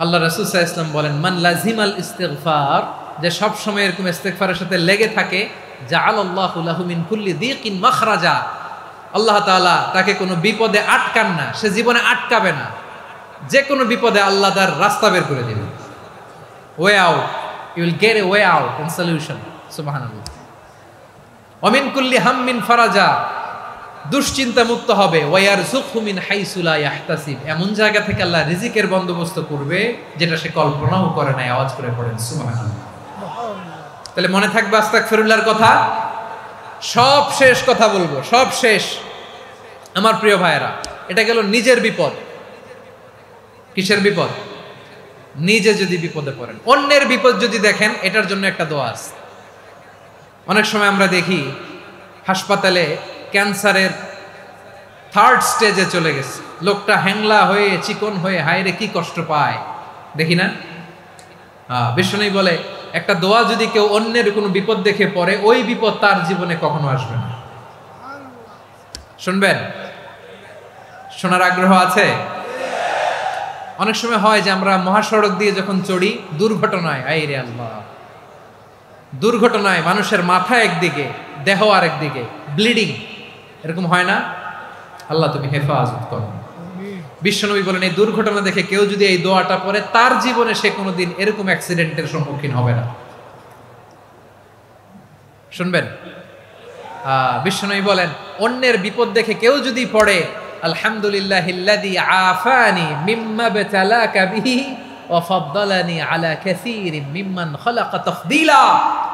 আল্লাহ রাসূল সাল্লাল্লাহু আলাইহি ওয়াসাল্লাম বলেন, মান লাজিমাল ইস্তিগফার, যে সব সময় এরকম ইস্তিগফারের সাথে লেগে থাকে, জাআলাল্লাহু লাহু মিন কুল্লি যিকিন মাখরাজা, আল্লাহ তাআলা তাকে কোনো বিপদে আটকান না, সে জীবনে আটকাবে না। যে কোনো বিপদে আল্লাহ তার রাস্তা বের করে দিবেন, way out, you will get a way out and solution. সুবহানাল্লাহ। ওয়া মিন কুল্লি হাম্মিন ফারাজা, দুশ্চিন্তা মুক্ত হবে। ওয়ায়ারযুকহু মিন হাইসু লা ইয়াহতাসিব, এমন জায়গা থেকে আল্লাহ রিজিকের বন্দোবস্ত করবে যেটা সে কল্পনাও করে নাই। আওয়াজ করে পড়েন সুবহানাল্লাহ। তাহলে মনে থাকবে আস্তাগফিরুল্লাহর কথা। সব শেষ কথা বলবো, সব শেষ আমার প্রিয় ভাইয়েরা। এটা গেল নিজের বিপদ। কিসের বিপদ? নিজে যদি বিপদে পড়েন। অন্যের বিপদ যদি দেখেন, এটার জন্য একটা দোয়া আছে। অনেক সময় আমরা দেখি হাসপাতালে ক্যান্সারের 3rd স্টেজে চলে গেছে, লোকটা হ্যাংলা হয়ে চিকন হয়ে হায়রে কি কষ্ট পায়, দেখি না? বিষ্ণু বলে একটা দোয়া যদি কেউ অন্যের কোনো বিপদ দেখে পড়ে, ওই বিপদ তার জীবনে কখনো আসবে না। শুনবেন? শোনার আগ্রহ আছে? অনেক সময় হয় যে আমরা মহাসড়ক দিয়ে যখন চড়ি, দুর্ঘটনায়, আইরে আল্লাহ, দুর্ঘটনায় মানুষের মাথা একদিকে, দেহ আরেকদিকে, ব্লিডিং, এরকম হয় না? আল্লাহ তুমি হেফাজত করো। বিশ্বনবী বলেন, এই দুর্ঘটনা দেখে কেউ যদি এই দোয়াটা পড়ে, তার জীবনে সে কোনোদিন এরকম অ্যাক্সিডেন্টের সম্মুখীন হবে না। শুনবেন? বিশ্বনবী বলেন, অন্যের বিপদ দেখে কেউ যদি পড়ে, আলহামদুলিল্লাহিল্লাযী আফানি মিম্মা বাতালাকা বিহি ওয়া ফাদ্দালানি আলা কাসীরিন মিম্মান খালাকা তাফদীলা,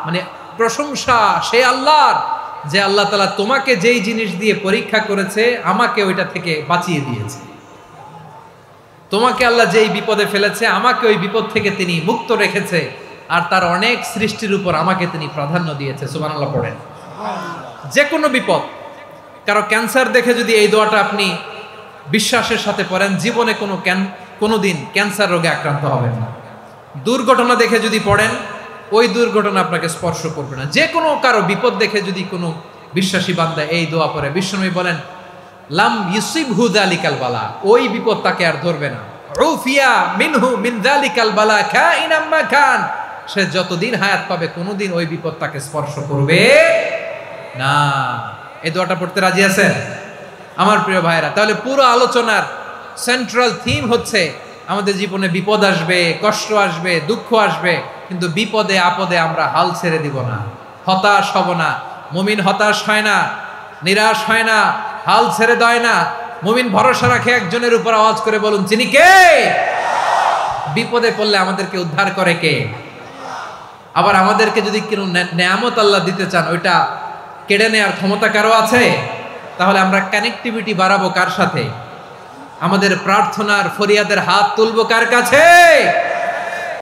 মানে প্রশংসা সে আল্লাহর, যে আল্লাহ তাআলা তোমাকে যেই জিনিস দিয়ে পরীক্ষা করেছে, আমাকে ওইটা থেকে বাঁচিয়ে দিয়েছে। তোমাকে আল্লাহ যেই বিপদে ফেলেছে, আমাকে ওই বিপদ থেকে তিনি মুক্ত রেখেছে, আর তার অনেক সৃষ্টির উপর আমাকে তিনি প্রাধান্য দিয়েছে। সুবহানাল্লাহ পড়েন। যে কোনো বিপদ, কারো ক্যান্সার দেখে যদি এই দোয়াটা আপনি বিশ্বাসের সাথে পড়েন, জীবনে কোনোদিন ক্যান্সার রোগে আক্রান্ত হবেন না। দুর্ঘটনা দেখে যদি পড়েন, ওই দুর্ঘটনা আপনাকে স্পর্শ করবে না। যে কোনো কারো বিপদ দেখে যদি কোনো বিশ্বাসী বান্দা এই দোয়া পড়ে, বিশ্বনবী বলেন, লাম ইউসিবহু যালিকাল বালা, ওই বিপদ তাকে আর ধরবে না। উফিয়া মিনহু মিন যালিকাল বালা কাইনাম মা কান, সে যতদিন হায়াত পাবে কোনোদিন ওই বিপদ তাকে স্পর্শ করবে না। এই দোয়াটা পড়তে রাজি আছেন আমার প্রিয় ভাইরা? তাহলে পুরো আলোচনার সেন্ট্রাল থিম হচ্ছে, আমাদের জীবনে বিপদ আসবে, কষ্ট আসবে, দুঃখ আসবে, কিন্তু বিপদে আপদে আমরা হাল ছেড়ে দিব না, হতাশ হব না। মুমিন হতাশ হয় না, নিরাশ হয় না, হাল ছেড়ে দেয় না। মুমিন ভরসা রাখে একজনের উপর। আওয়াজ করে বলুন, যিনি কে? বিপদে পড়লে আমাদেরকে উদ্ধার করে কে? আবার আমাদেরকে যদি কোনো নেয়ামত আল্লাহ দিতে চান, ওইটা কেড়ে নেওয়ার ক্ষমতা কারো আছে? তাহলে আমরা কানেক্টিভিটি বাড়াবো কার সাথে? আমাদের প্রার্থনার ফরিয়াদের হাত তুলবো কার কাছে?